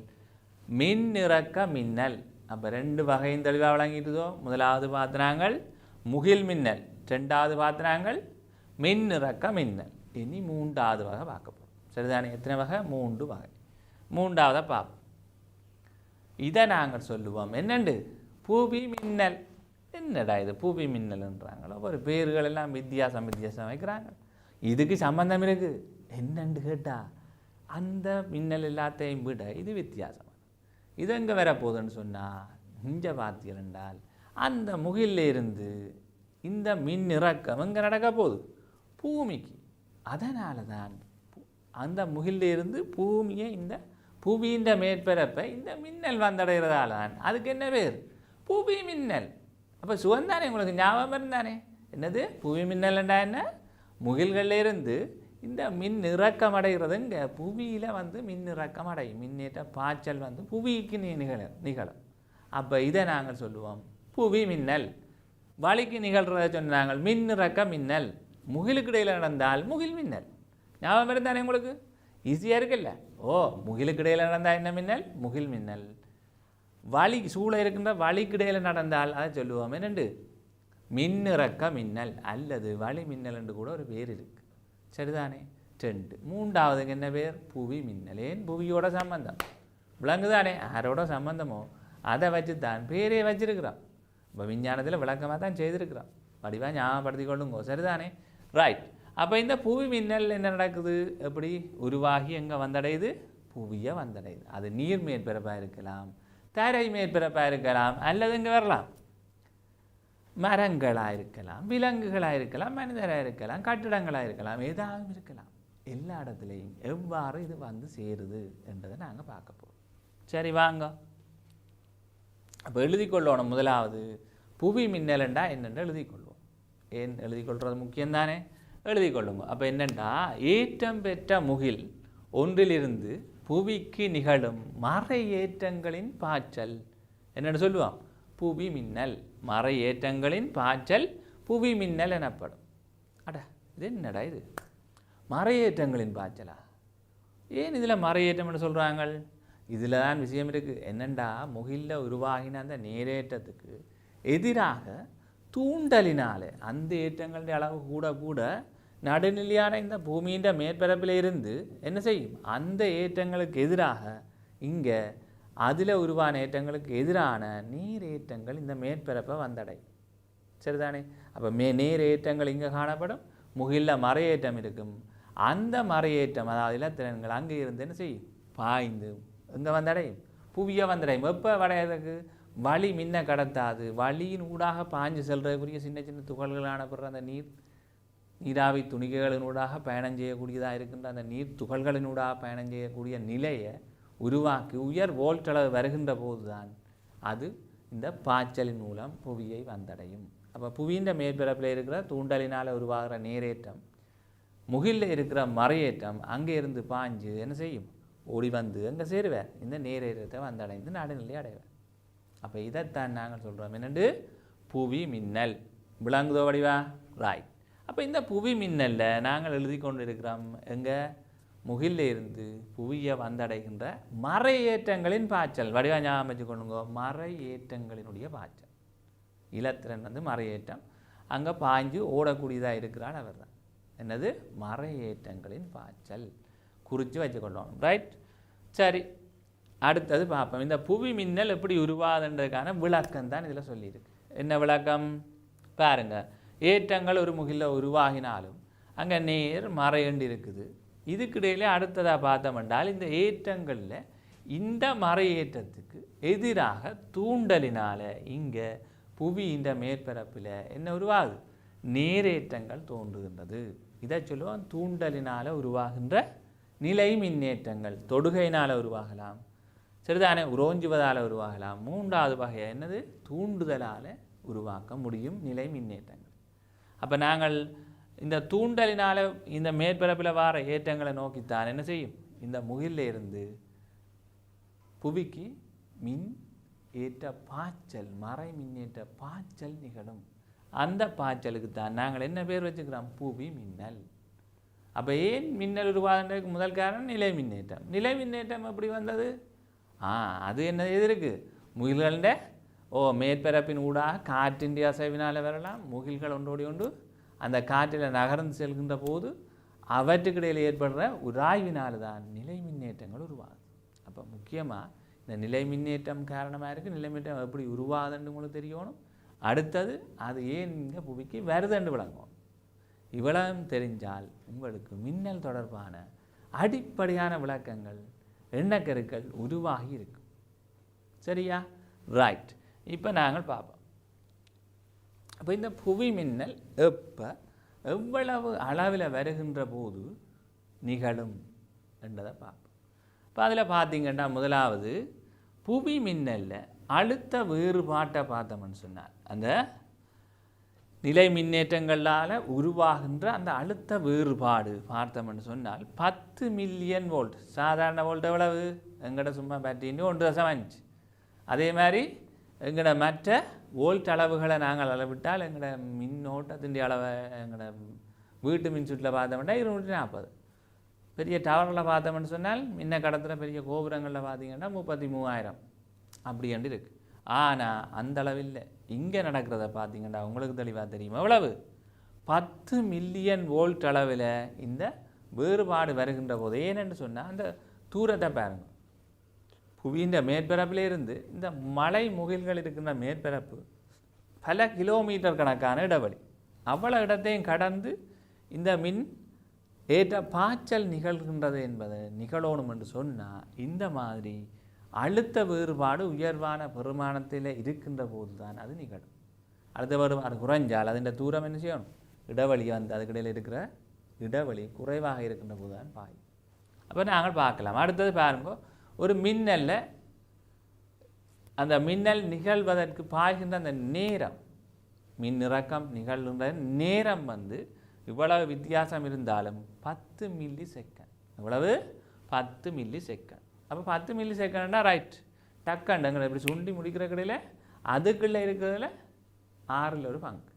மின்னிறக்க மின்னல். அப்போ ரெண்டு வகையும் தெளிவாக விளங்கிட்டுதோ. முதலாவது பார்த்துனாங்கள் முகில் மின்னல், ரெண்டாவது பார்த்துனாங்கள் மின்னிறக்க மின்னல். இனி மூன்றாவது வகை பார்க்க போகிறோம். சரிதானே? எத்தனை வகை? மூன்று வகை. மூன்றாவதை பார்ப்போம். இதை நாங்கள் சொல்லுவோம் என்னண்டு, பூமி மின்னல். என்னடா இது பூமி மின்னல்ன்றாங்களோ, ஒரு பேர்கள் எல்லாம் வித்தியாசம் வைக்கிறாங்க. இதுக்கு சம்பந்தம் இருக்குது. என்னன்னு கேட்டால் அந்த மின்னல் எல்லாத்தையும் விட இது வித்தியாசம். இது எங்கே வரப்போகுதுன்னு சொன்னால், இங்கே பார்த்தீர்கள் என்றால் அந்த முகில்ல இருந்து இந்த மின் இறக்கம் எங்கே நடக்க போகுது, பூமிக்கு. அதனால தான் அந்த முகில்ல இருந்து பூமியை இந்த புவியின் மேற்பரப்பை இந்த மின்னல் வந்தடைகிறதால தான் அதுக்கு என்ன பேர், புவி மின்னல். அப்போ சுகந்தானே உங்களுக்கு ஞாபகம் இருந்தானே. என்னது புவி மின்னல்ண்டா என்ன, முகில்களில் இருந்து இந்த மின் இறக்கம் அடைகிறது. இங்கே புவியில் வந்து மின் இறக்கம் அடையும், மின்னேற்ற பாய்ச்சல் வந்து புவிக்கு நிகழும். அப்போ இதை நாங்கள் சொல்லுவோம் புவி மின்னல். வழிக்கு நிகழ்கிறத சொன்னாங்க மின் இறக்க மின்னல். முகிலுக்கு இடையில் நடந்தால் முகில் மின்னல். ஞாபகம் இருந்தானே உங்களுக்கு, ஈஸியாக இருக்குல்ல. ஓ, முகிலுக்கு இடையில் நடந்தால் என்ன மின்னல், முகில் மின்னல். வழி சூழ இருக்கின்ற வழிக்கிடையில் நடந்தால் அதை சொல்லுவோம் என்னண்டு, மின்னிறக்க மின்னல் அல்லது வழி மின்னல் என்று கூட ஒரு பேர் இருக்குது. சரிதானே? ரெண்டு. மூன்றாவதுக்கு என்ன பேர், புவி மின்னல். ஏன், புவியோட சம்பந்தம் விளங்குதானே, யாரோட சம்பந்தமோ அதை வச்சு தான் பேரே வச்சிருக்கிறோம். இப்போ விஞ்ஞானத்தில் விளக்கமாக தான் செய்திருக்கிறோம். வடிவாக ஞாபகப்படுத்தி கொள்ளுங்கோ. சரிதானே? ரைட். அப்போ இந்த புவி மின்னல் என்ன நடக்குது, எப்படி உருவாகி எங்கே வந்தடையுது, புவியை வந்தடையுது. அது நீர் மேற்பரப்பாக இருக்கலாம், தரை மேற்பரப்பாக இருக்கலாம், அல்லது இங்கே வரலாம் மரங்களாக இருக்கலாம், விலங்குகளாக இருக்கலாம், மனிதராக இருக்கலாம், கட்டிடங்களாக இருக்கலாம், ஏதாவது இருக்கலாம். எல்லா இடத்துலையும் எவ்வாறு இது வந்து சேருது என்றதை நாங்கள் பார்க்க போகிறோம். சரி வாங்க. அப்போ எழுதி கொள்ளணும். முதலாவது புவி மின்னலண்டா என்னென்று எழுதி கொள்வோம். ஏன் எழுதி கொள்வது முக்கியம்தானே, எழுதி கொள்ளுங்க. அப்போ என்னென்னா, ஏற்றம் பெற்ற முகில் ஒன்றிலிருந்து புவிக்கு நிகழும் மறை ஏற்றங்களின் பாய்ச்சல் என்னென்னு சொல்லுவோம், புவி மின்னல். மறை ஏற்றங்களின் பாய்ச்சல் புவி மின்னல் எனப்படும். அட இது என்னடா இது, மறை ஏற்றங்களின் பாய்ச்சலா? ஏன் இதில் மறை ஏற்றம்னு சொல்கிறாங்க? இதில் தான் விஷயம் இருக்குது. என்னென்னா, முகிலில் உருவாகின அந்த நேரேற்றத்துக்கு எதிராக தூண்டலினாலே அந்த ஏற்றங்களுடைய அளவு கூட கூட நடுநிலையான இந்த பூமியின் மேற்பரப்பில் இருந்து என்ன செய்யும், அந்த ஏற்றங்களுக்கு எதிராக இங்கே அதில் உருவான ஏற்றங்களுக்கு எதிரான நீர் ஏற்றங்கள் இந்த மேற்பரப்பை வந்தடையும். சரிதானே? அப்போ நேர் ஏற்றங்கள் இங்கே காணப்படும், முகிலில் மறையேற்றம் இருக்கும். அந்த மறையேற்றம், அதாவது இலத்திரன்கள் அங்கே இருந்து என்ன செய்யும், பாய்ந்து எங்கே வந்தடையும்? புவியை வந்தடையும். எப்போ வடையதுக்கு வழி மின்ன கடத்தாது, வழியின் ஊடாக பாஞ்சு செல்றதுக்குரிய சின்ன சின்ன துகள்கள் காணப்படுற அந்த நீராவி துணிகைகளினூடாக பயணம் செய்யக்கூடியதாக இருக்கின்ற அந்த நீர் துகள்களினூடாக பயணம் செய்யக்கூடிய நிலையை உருவாக்கி உயர் வோல்ட் அளவு வருகின்ற போதுதான் அது இந்த பாய்ச்சலின் மூலம் புவியை வந்தடையும். அப்போ புவியின் மேற்பரப்பில் இருக்கிற தூண்டலினால் உருவாகிற நேரேற்றம், முகிலில் இருக்கிற மறையேற்றம் அங்கே இருந்து பாஞ்சு என்ன செய்யும்? ஓடி வந்து அங்கே சேருவார், இந்த நேரேற்றத்தை வந்தடைந்து நடுநிலை அடைவார். அப்போ இதைத்தான் நாங்கள் சொல்கிறோம் என்னென்று புவி மின்னல். விளங்குதோ வடிவா? ரைட். அப்போ இந்த புவி மின்னலில் நாங்கள் எழுதி கொண்டு இருக்கிறோம் எங்கள் முகிலில் இருந்து புவியை வந்தடைகின்ற மறையேற்றங்களின் பாய்ச்சல். வடிவா ஞாபகம் வச்சு கொள்ளுங்க, மறையேற்றங்களினுடைய பாய்ச்சல். இலத்திரன் வந்து மறையேற்றம், அங்கே பாய்ஞ்சு ஓடக்கூடியதாக இருக்கிறான் அவர் தான். என்னது? மறையேற்றங்களின் பாய்ச்சல். குறித்து வச்சுக்கொள்ளணும். ரைட். சரி, அடுத்தது பார்ப்போம். இந்த புவி மின்னல் எப்படி உருவாதுன்றதுக்கான விளக்கம் தான் இதில் சொல்லியிருக்கு. என்ன விளக்கம் பாருங்க. ஏற்றங்கள் ஒரு முகிலில் உருவாகினாலும் அங்கே நேர் மறையண்டு இருக்குது. இதுக்கிடையிலே அடுத்ததாக பார்த்தோம் என்றால் இந்த ஏற்றங்களில் இந்த மறையேற்றத்துக்கு எதிராக தூண்டலினால் இங்கே புவி இந்த மேற்பரப்பில் என்ன உருவாகுது? நேரேற்றங்கள் தோன்றுகின்றது. இதை சொல்லுவோம் தூண்டலினால் உருவாகின்ற நிலை மின்னேற்றங்கள். தொடுகையினால் உருவாகலாம், சரிதானே, உரோஞ்சுவதால் உருவாகலாம். மூன்றாவது வகையை என்னது? தூண்டுதலால் உருவாக்க முடியும் நிலை மின்னேற்றங்கள். அப்போ நாங்கள் இந்த தூண்டலினால் இந்த மேற்பரப்பில் வார ஏற்றங்களை நோக்கித்தான் என்ன செய்யும்? இந்த முகிலில் இருந்து புவிக்கு மின் ஏற்ற பாய்ச்சல், மறை மின்னேற்ற பாய்ச்சல் நிகழும். அந்த பாய்ச்சலுக்கு தான் நாங்கள் என்ன பேர் வச்சுக்கிறோம்? புவி மின்னல். அப்போ ஏன் மின்னல் உருவாகிறதுக்கு முதல் காரணம் நிலை மின்னேற்றம். நிலை மின்னேற்றம் எப்படி வந்தது? அது என்ன எது இருக்குது? முகில்கள மேற்பரப்பின் ஊடாக காற்றின் அசைவினால் வரலாம். முகில்கள் ஒன்றோடி ஒன்று அந்த காற்றில் நகர்ந்து செல்கின்ற போது அவற்றுக்கிடையில் ஏற்படுற உராய்வினால் தான் நிலை மின்னேற்றங்கள் உருவாகுது. அப்போ முக்கியமாக இந்த நிலை மின்னேற்றம் காரணமாக இருக்குது. நிலை மின்னேற்றம் எப்படி உருவாகுதுன்னு உங்களுக்கு தெரியணும். அடுத்தது அது ஏன் இங்கே புவிக்கு வருதுன்னு விளங்கும். இவ்வளவு தெரிஞ்சால் உங்களுக்கு மின்னல் தொடர்பான அடிப்படையான விளக்கங்கள், எண்ணக்கருக்கள் உருவாகி இருக்கும். சரியா? ரைட். இப்போ நாங்கள் பார்ப்போம். அப்போ இந்த புவி மின்னல் எப்போ எவ்வளவு அளவில் வருகின்ற போது நிகழும் என்றதை பார்ப்போம். இப்போ அதில் பார்த்தீங்கன்னா முதலாவது புவி மின்னலில் அழுத்த வேறுபாட்டை பார்த்தோம்னு சொன்னார். அந்த நிலை மின்னேற்றங்களால் உருவாகின்ற அந்த அழுத்த வேறுபாடு பார்த்தோம்னு சொன்னால் 10 மில்லியன் வோல்ட். சாதாரண வோல்ட் எவ்வளவு? எங்கட சும்மா பேட்டரின்னு 1.5. அதே மாதிரி எங்களோட மற்ற வோல்ட் அளவுகளை நாங்கள் அளவிட்டால் எங்களோட மின்னோட்டத்தின் அளவை எங்களோட வீட்டு மின்சுற்றில் பார்த்தோம்னா 240. பெரிய டவரில் பார்த்தோம்னு சொன்னால் மின்ன கடத்துகிற பெரிய கோபுரங்களில் பார்த்தீங்கன்னா 33,000 அப்படி என்று இருக்குது. ஆனால் அந்த அளவில் இங்கே நடக்கிறத பார்த்தீங்கன்னா உங்களுக்கு தெளிவாக தெரியும் எவ்வளவு? 10 மில்லியன் வோல்ட் அளவில் இந்த வேறுபாடு வருகின்ற போது. ஏனென்று சொன்னால் அந்த தூரத்தை பாருங்கள். புவியின் மேற்பரப்பில் இருந்து இந்த மலை முகில்கள் இருக்கின்ற மேற்பரப்பு பல கிலோமீட்டர் கணக்கான இடைவெளி. அவ்வளவு இடத்தையும் கடந்து இந்த மின் ஏற்ற பாய்ச்சல் நிகழ்கின்றது என்பதை நிகழணும் என்று சொன்னால் இந்த மாதிரி அழுத்த வேறுபாடு உயர்வான பெருமானத்தில் இருக்கின்ற போது தான் அது நிகழும். அழுத்த வேறுபாடு குறைஞ்சால் அதன் தூரம் என்ன செய்யணும்? இடைவெளி வந்து அதுக்கிடையில் இருக்கிற இடைவெளி குறைவாக இருக்கின்ற போது தான் பாயும். அப்போ நாங்கள் பார்க்கலாம். அடுத்தது பாருங்க, ஒரு மின்னலில் அந்த மின்னல் நிகழ்வதற்கு பாய்கின்ற அந்த நேரம், மின் இறக்கம் நிகழ்கின்ற நேரம் வந்து இவ்வளவு வித்தியாசம் இருந்தாலும் 10 மில்லி செகண்ட். இவ்வளவு 10 மில்லி செகண்ட். அப்போ 10 மில்லி செகண்ட்னா ரைட் டக்குண்டுங்களை இப்படி சுண்டி முடிக்கிற கடையில் அதுக்குள்ளே இருக்கிறதுல 6ல் ஒரு பங்கு.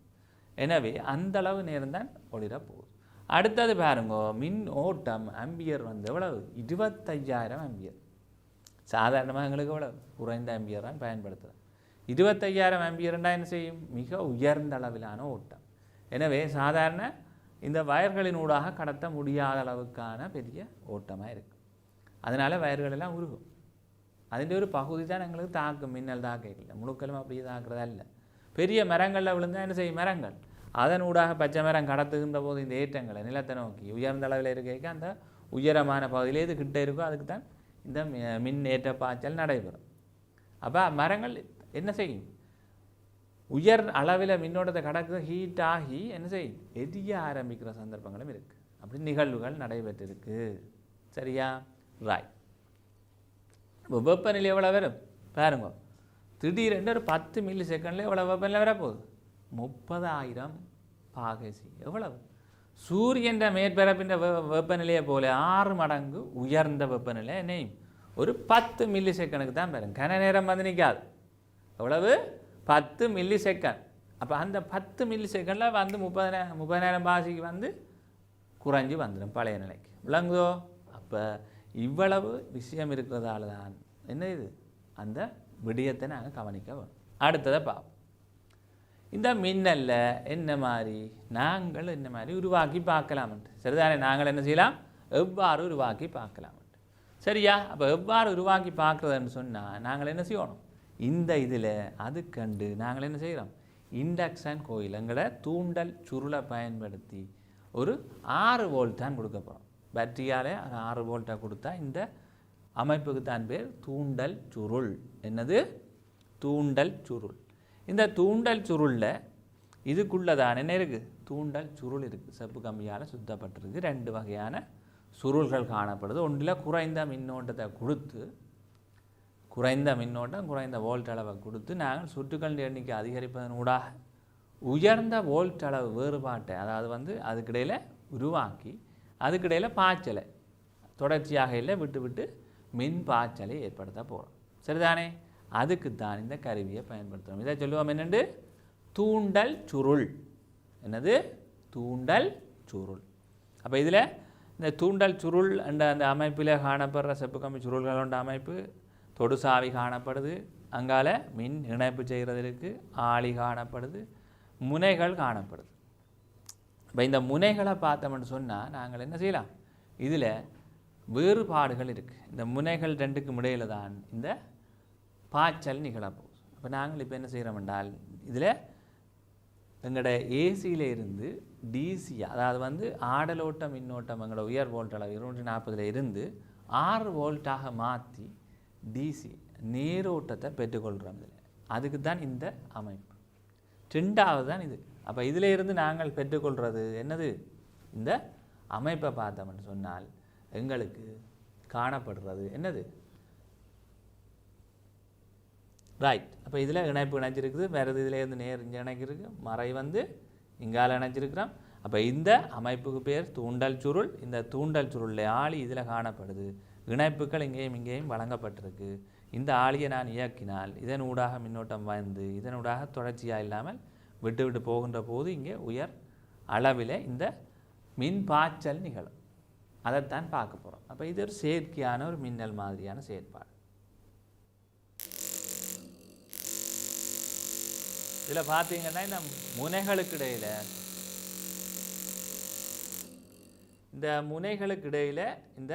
எனவே அந்தளவு நேரம் தான் ஒளிர போகுது. அடுத்தது பாருங்க, மின் ஓட்டம் ஆம்பியர் வந்து எவ்வளவு? 25,000 ஆம்பியர். சாதாரணமாக எங்களுக்கு எவ்வளவு? குறைந்த ஆம்பியர் தான் பயன்படுத்துகிறோம். 25,000 ஆம்பியர்னா என்ன செய்யும்? மிக உயர்ந்த அளவிலான ஓட்டம். எனவே சாதாரண இந்த வயர்களின் ஊடாக கடத்த முடியாத அளவுக்கான பெரிய ஓட்டமாக இருக்குது. அதனால் வயர்களெல்லாம் உருகும். அதிൻ്റെ ஒரு பகுதி தான் எங்களுக்கு தாக்கும். மின்னல் தாக்க இல்லை, முழுக்களும் அப்படியே தாக்குறதா இல்லை. பெரிய மரங்களில் விழுந்தால் என்ன செய்யும்? மரங்கள் அதன் ஊடாக பச்சை மரம் கடத்துகின்ற போது இந்த ஏற்றங்களை நிலத்தை நோக்கி உயர்ந்த அளவில் இருக்க அந்த உயரமான பகுதியிலே இது கிட்டே இருக்கோ அதுக்கு தான் இந்த மின்னேற்ற பாய்ச்சல் நடைபெறும். அப்போ மரங்கள் என்ன செய்யும்? உயர் அளவில் மின்னோட்டத்தை கடக்க ஹீட் ஆகி என்ன செய்யும்? எரிய ஆரம்பிக்கிற சந்தர்ப்பங்களும் இருக்குது. அப்படி நிகழ்வுகள் நடைபெற்றிருக்கு. சரியா? ராய். இப்போ வெப்பநிலை எவ்வளோ வரும் பாருங்க. திடீரென்று ஒரு 10 மில்லி செகண்டில் எவ்வளோ வெப்பநிலை வரப்போகுது? 30,000 பாகசி. எவ்வளவு? சூரியன் மேற்பரப்பின் வெப்பநிலையை போல 6 மடங்கு உயர்ந்த வெப்பநிலை என்னையும் ஒரு 10 மில்லி செகண்டுக்கு தான் வரும். கன நேரம் வந்து நிற்காது. எவ்வளவு? 10 மில்லி செகண்ட். அப்போ அந்த 10 மில்லி செகண்டில் வந்து 30,000 பாசிக்கு வந்து குறைஞ்சி வந்துடும் பழைய நிலைக்கு. விளங்குதோ? அப்போ இவ்வளவு விஷயம் இருக்கிறதால தான் என்ன இது அந்த விடயத்தை நாங்கள் கவனிக்க வேணும். அடுத்ததை பார்ப்போம். இந்த மின்னல்ல என்ன மாதிரி நாங்கள் என்ன மாதிரி உருவாக்கி பார்க்கலாம்ட்டு. சரிதானே? நாங்கள் என்ன செய்யலாம்? எவ்வாறு உருவாக்கி பார்க்கலாம்ட்டு. சரியா? அப்போ எவ்வாறு உருவாக்கி பார்க்குறதுன்னு சொன்னால் நாங்கள் என்ன செய்யணும்? இந்த இதில் அது கண்டு நாங்கள் என்ன செய்கிறோம்? இண்டக்ஷன் கோயில் எங்களை தூண்டல் சுருளை பயன்படுத்தி ஒரு 6 வோல்ட் தான் கொடுக்க போகிறோம். பேட்டரியால் 6 வோல்ட்டை கொடுத்தா இந்த அமைப்புக்கு தான் பேர் தூண்டல் சுருள். என்னது? தூண்டல் சுருள். இந்த தூண்டல் சுருளில் இதுக்குள்ளதான் என்ன இருக்குது? தூண்டல் சுருள் இருக்குது. செப்பு கம்பியால் சுத்தப்பட்டிருக்கு. 2 வகையான சுருள்கள் காணப்படுது. ஒன்றில் குறைந்த மின்னோட்டத்தை கொடுத்து குறைந்த மின்னோட்டம் குறைந்த வோல்ட் அளவை கொடுத்து நாங்கள் சுற்றுக்கள் எண்ணிக்கை அதிகரிப்பதன் ஊடாக உயர்ந்த வோல்ட் அளவு வேறுபாட்டை அதாவது அதுக்கிடையில் உருவாக்கி அதுக்கிடையில் பாய்ச்சலை தொடர்ச்சியாக இல்லை விட்டு விட்டு மின் பாய்ச்சலை ஏற்படுத்த போகிறோம். சரிதானே? அதுக்கு தான் இந்த கருவியை பயன்படுத்துகிறோம். இதை சொல்லுவோம் என்னென்று? தூண்டல் சுருள். என்னது? தூண்டல் சுருள். அப்போ இதில் இந்த தூண்டல் சுருள் என்ற அந்த அமைப்பில் காணப்படுற செப்பு கம்பி சுருள்களோட அமைப்பு தொடுசாவி காணப்படுது. அங்கால மின் இணைப்பு செய்கிறதுக்கு ஆளி காணப்படுது. முனைகள் காணப்படுது. இப்போ இந்த முனைகளை பார்த்தோம்னு சொன்னால் நாங்கள் என்ன செய்யலாம்? இதில் வேறுபாடுகள் இருக்குது. இந்த முனைகள் 2க்கும் இடையில் தான் இந்த பாய்ச்சல் நிகழப்போகுது. அப்போ நாங்கள் இப்போ என்ன செய்கிறோம் என்றால் இதில் எங்களோட ஏசியில் இருந்து டிசி அதாவது ஆடலோட்ட மின்னோட்டம் எங்களோட உயர் வோல்ட் அளவு 240 இருந்து 6 வோல்ட்டாக மாற்றி டிசி நேரோட்டத்தை பெற்றுக்கொள்கிறோம். இதில் அதுக்கு தான் இந்த அமைப்பு. 2வது தான் இது. அப்போ இதில் இருந்து நாங்கள் பெற்றுக்கொள்கிறது என்னது? இந்த அமைப்பை பார்த்தோம்னு சொன்னால் எங்களுக்கு காணப்படுறது என்னது? ரைட். அப்போ இதில் இணைப்பு இணைச்சிருக்குது. வேறு இதில் இருந்து நேர் இங்கே இணைக்கிருக்கு. மறை இங்கால இணைச்சிருக்கிறோம். அப்போ இந்த அமைப்புக்கு பேர் தூண்டல் சுருள். இந்த தூண்டல் சுருளில் ஆளி இதில் காணப்படுது. இணைப்புகள் இங்கேயும் வழங்கப்பட்டிருக்கு. இந்த ஆளியை நான் இயக்கினால் இதன் ஊடாக மின்னோட்டம் வந்து இதனூடாக தொடர்ச்சியாக இல்லாமல் விட்டு விட்டு போகின்ற போது இங்கே உயர் அளவில் இந்த மின் பாய்ச்சல் நிகழும். அதைத்தான் பார்க்க போகிறோம். அப்போ இது ஒரு செயற்கையான ஒரு மின்னல் மாதிரியான செயற்பாடு. இதில் பார்த்தீங்கன்னா இந்த முனைகளுக்கு இடையில் இந்த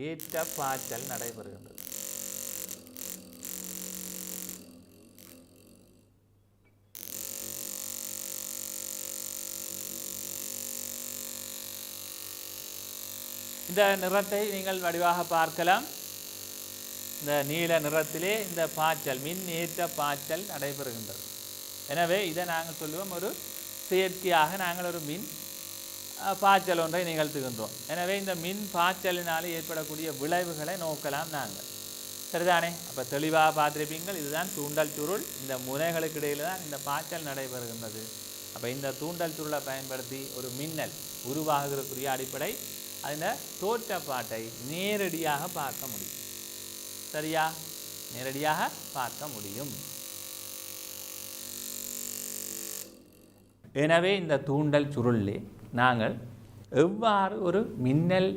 ஏற்ற பாய்ச்சல் நடைபெறுகின்றது. இந்த நிறத்தை நீங்கள் வடிவாக பார்க்கலாம். இந்த நீல நிறத்திலே இந்த பாய்ச்சல் மின் ஏற்ற பாய்ச்சல் நடைபெறுகின்றது. எனவே இதை நாங்கள் சொல்லுவோம் ஒரு செயற்கையாக நாங்கள் ஒரு மின் பாய்ச்சல் ஒன்றை நிகழ்த்துகின்றோம். எனவே இந்த மின் பாய்ச்சலினால் ஏற்படக்கூடிய விளைவுகளை நோக்கலாம் நாங்கள். சரிதானே? அப்போ தெளிவாக பார்த்துருப்பீங்கள். இதுதான் தூண்டல் சுருள். இந்த முனைகளுக்கு இடையில் தான் இந்த பாய்ச்சல் நடைபெறுகின்றது. அப்போ இந்த தூண்டல் சுருளை பயன்படுத்தி ஒரு மின்னல் உருவாகிறதுக்குரிய அடிப்படை அந்த தோற்றப்பாட்டை நேரடியாக பார்க்க முடியும். சரியா? நேரடியாக பார்க்க முடியும். எனவே இந்த தூண்டல் சுருளிலே நாங்கள் எவ்வாறு ஒரு மின்னல்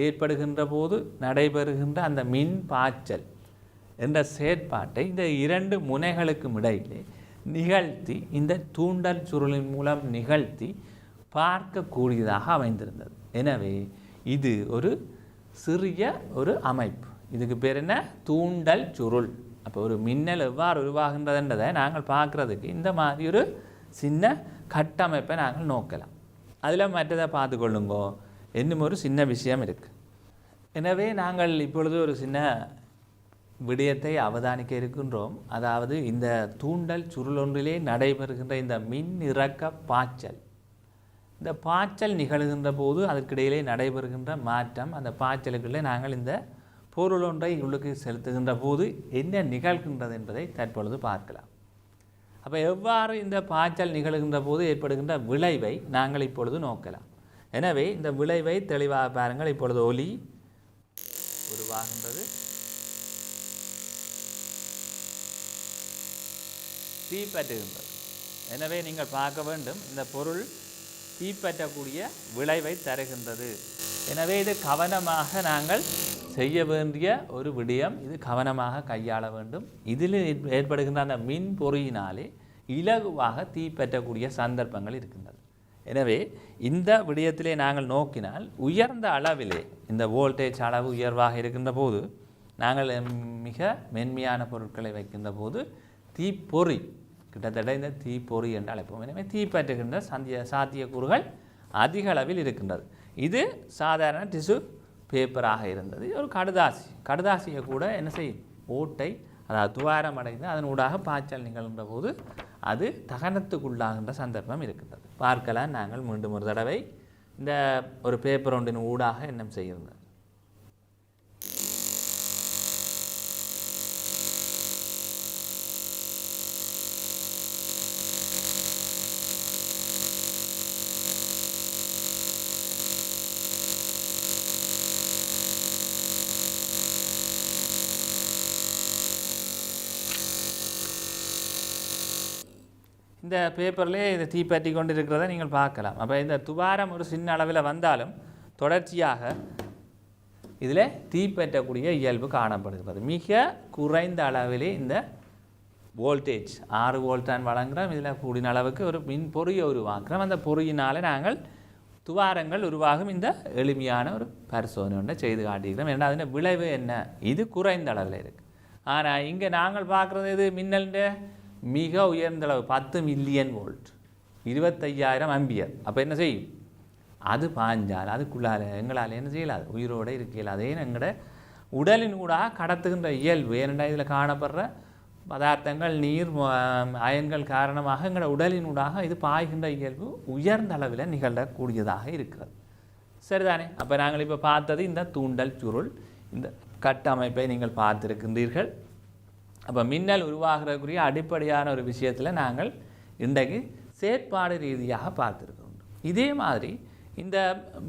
ஏற்படுகின்ற போது நடைபெறுகின்ற அந்த மின் பாய்ச்சல் என்ற செயற்பாட்டை இந்த 2 முனைகளுக்கும் இடையிலே நிகழ்த்தி இந்த தூண்டல் சுருளின் மூலம் நிகழ்த்தி பார்க்கக்கூடியதாக அமைந்திருந்தது. எனவே இது ஒரு சிறிய ஒரு அமைப்பு. இதுக்கு பேர் என்ன? தூண்டல் சுருள். அப்போ ஒரு மின்னல் எவ்வாறு உருவாகின்றதுன்றதை நாங்கள் பார்க்குறதுக்கு இந்த மாதிரி ஒரு சின்ன கட்டமைப்பை நாங்கள் நோக்கலாம். அதில் மற்றதை பார்த்துக்கொள்ளுங்கோ. இன்னும் ஒரு சின்ன விஷயம் இருக்குது. எனவே நாங்கள் இப்பொழுது ஒரு சின்ன விடயத்தை அவதானிக்க இருக்கின்றோம். அதாவது இந்த தூண்டல் சுருளொன்றிலே நடைபெறுகின்ற இந்த மின் இறக்க பாய்ச்சல், இந்த பாய்ச்சல் நிகழ்கின்ற போது அதற்கிடையிலே நடைபெறுகின்ற மாற்றம், அந்த பாய்ச்சலுக்குள்ளே நாங்கள் இந்த பொருளொன்றை உள்ளுக்கு செலுத்துகின்ற போது என்ன நிகழ்கின்றது என்பதை தற்பொழுது பார்க்கலாம். அப்போ எவ்வாறு இந்த பாய்ச்சல் நிகழ்கின்ற போது ஏற்படுகின்ற விளைவை நாங்கள் இப்பொழுது நோக்கலாம். எனவே இந்த விளைவை தெளிவாக பாருங்கள். இப்பொழுது ஒலி உருவாகின்றது, தீப்பற்றுகின்றது. எனவே நீங்கள் பார்க்க வேண்டும், இந்த பொருள் தீப்பற்றக்கூடிய விளைவை தருகின்றது. எனவே இது கவனமாக நாங்கள் செய்ய வேண்டிய ஒரு விடயம். இது கவனமாக கையாள வேண்டும். இதில் ஏற்படுகின்ற அந்த மின் பொறியினாலே இலகுவாக தீப்பற்றக்கூடிய சந்தர்ப்பங்கள் இருக்கின்றது. எனவே இந்த விடயத்திலே நாங்கள் நோக்கினால் உயர்ந்த அளவிலே இந்த வோல்டேஜ் அளவு உயர்வாக இருக்கின்ற போது நாங்கள் மிக மென்மையான பொருட்களை வைக்கின்ற போது தீப்பொறி, கிட்டத்தட்ட இந்த தீப்பொறி என்று அழைப்போம். எனவே தீப்பற்றுகின்ற சாத்தியக்கூறுகள் அதிக அளவில் இருக்கின்றது. இது சாதாரண டிஷ்யூ பேப்பராக இருந்தது. ஒரு கடுதாசியை கூட என்ன செய்யும், ஓட்டை, அதாவது துவாரம் அடைந்து அதன் ஊடாக பாய்ச்சல் நிகழ்கின்ற போது அது தகனத்துக்குள்ளாகின்ற சந்தர்ப்பம் இருக்கின்றது. பார்க்கலாம் நாங்கள் மீண்டும் ஒரு தடவை இந்த ஒரு பேப்பர் ஒன்றின் ஊடாக என்ன செய்கிறது. இந்த பேப்பர்லேயே இதை தீப்பற்றி கொண்டு இருக்கிறத நீங்கள் பார்க்கலாம். அப்போ இந்த துவாரம் ஒரு சின்ன அளவில் வந்தாலும் தொடர்ச்சியாக இதில் தீப்பற்றக்கூடிய இயல்பு காணப்படுகிறது. மிக குறைந்த அளவிலே இந்த வோல்டேஜ் 6 வோல்ட் தான் வழங்குகிறோம். இதில் கூடின அளவுக்கு ஒரு மின் பொறியை உருவாக்குறோம். அந்த பொறியினால் நாங்கள் துவாரங்கள் உருவாகும் இந்த எளிமையான ஒரு பரிசோதனை ஒன்றை செய்து காட்டிக்கிறோம். ஏன்னா அதன் விளைவு என்ன, இது குறைந்த அளவில் இருக்குது. ஆனால் இங்கே நாங்கள் பார்க்குறது இது மின்னல்ன்ற மிக உயர்ந்தளவு 10 மில்லியன் வோல்ட், 25,000 ஆம்பியர். அப்போ என்ன செய்யும், அது பாஞ்சால் அதுக்குள்ளால் எங்களால் என்ன செய்யலாது, உயிரோடு இருக்கையில். அதே எங்களோட உடலின் கூட கடத்துகின்ற இயல்பு. ஏனென்றால் இதில் காணப்படுற பதார்த்தங்கள், நீர், அயன்கள் காரணமாக எங்களோட உடலினூடாக இது பாய்கின்ற இயல்பு உயர்ந்த அளவில் நிகழக்கூடியதாக இருக்கிறது. சரிதானே? அப்போ நாங்கள் இப்போ பார்த்தது இந்த தூண்டல் சுருள், இந்த கட்டமைப்பை நீங்கள் பார்த்துருக்கின்றீர்கள். அப்போ மின்னல் உருவாகிறதுக்குரிய அடிப்படையான ஒரு விஷயத்தில் நாங்கள் இன்றைக்கு செயற்பாடு ரீதியாக பார்த்துருக்கோம். இதே மாதிரி இந்த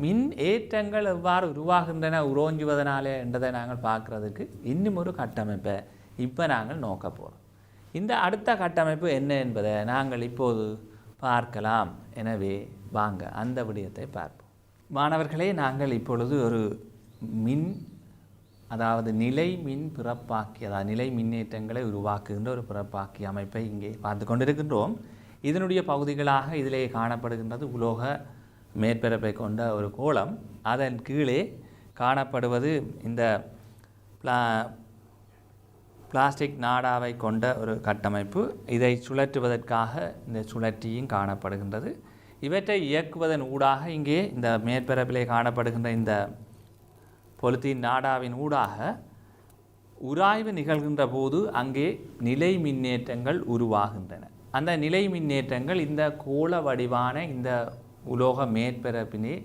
மின் ஏற்றங்கள் எவ்வாறு உருவாகின்றன உரோஞ்சுவதனாலே என்றதை நாங்கள் பார்க்குறதுக்கு இன்னும் ஒரு கட்டமைப்பை இப்போ நாங்கள் நோக்க போகிறோம். இந்த அடுத்த கட்டமைப்பு என்ன என்பதை நாங்கள் இப்போது பார்க்கலாம். எனவே வாங்க அந்த விடயத்தை பார்ப்போம். மாணவர்களே, நாங்கள் இப்பொழுது ஒரு அதாவது நிலை மின் பிறப்பாக்கி, அதாவது நிலை மின்னேற்றங்களை உருவாக்குகின்ற ஒரு பிறப்பாக்கி அமைப்பை இங்கே பார்த்து கொண்டிருக்கின்றோம். இதனுடைய பகுதிகளாக இதிலே காணப்படுகின்றது உலோக மேற்பரப்பை கொண்ட ஒரு கோளம். அதன் கீழே காணப்படுவது இந்த பிளாஸ்டிக் நாடாவை கொண்ட ஒரு கட்டமைப்பு. இதை சுழற்றுவதற்காக இந்த சுழற்சியும் காணப்படுகின்றது. இவற்றை இயக்குவதன் ஊடாக இங்கே இந்த மேற்பரப்பிலே காணப்படுகின்ற இந்த பொலித்தீன் நாடாவின் ஊடாக உராய்வு நிகழ்கின்ற போது அங்கே நிலை மின்னேற்றங்கள் உருவாகின்றன. அந்த நிலை மின்னேற்றங்கள் இந்த கோள வடிவான இந்த உலோக மேற்பரப்பினை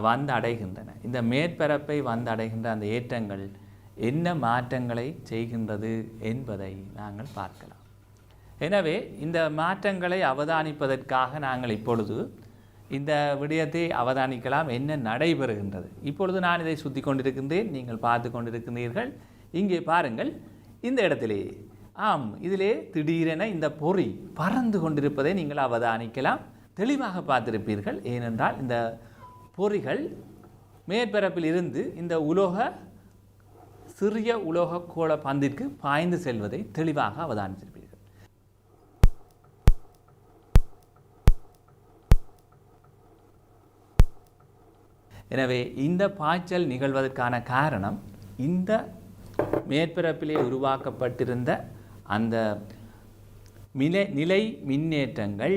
வந்தடைகின்றன. இந்த மேற்பரப்பை வந்தடைகின்ற அந்த ஏற்றங்கள் என்ன மாற்றங்களை செய்கின்றது என்பதை நாங்கள் பார்க்கலாம். எனவே இந்த மாற்றங்களை அவதானிப்பதற்காக நாங்கள் இப்பொழுது இந்த விடயத்தை அவதானிக்கலாம், என்ன நடைபெறுகின்றது. இப்பொழுது நான் இதை சுற்றி கொண்டிருக்கின்றேன், நீங்கள் பார்த்து கொண்டிருக்கின்றீர்கள். இங்கே பாருங்கள், இந்த இடத்திலே இதிலே திடீரென இந்த பொறி பறந்து கொண்டிருப்பதை நீங்கள் அவதானிக்கலாம். தெளிவாக பார்த்திருப்பீர்கள். ஏனென்றால் இந்த பொறிகள் மேற்பரப்பில் இருந்து இந்த சிறிய உலோக கோள பந்திற்கு பாய்ந்து செல்வதை தெளிவாக அவதானித்திருப்பீர்கள். எனவே இந்த பாய்ச்சல் நிகழ்வதற்கான காரணம் இந்த மேற்பரப்பிலே உருவாக்கப்பட்டிருந்த அந்த நிலை மின்னேற்றங்கள்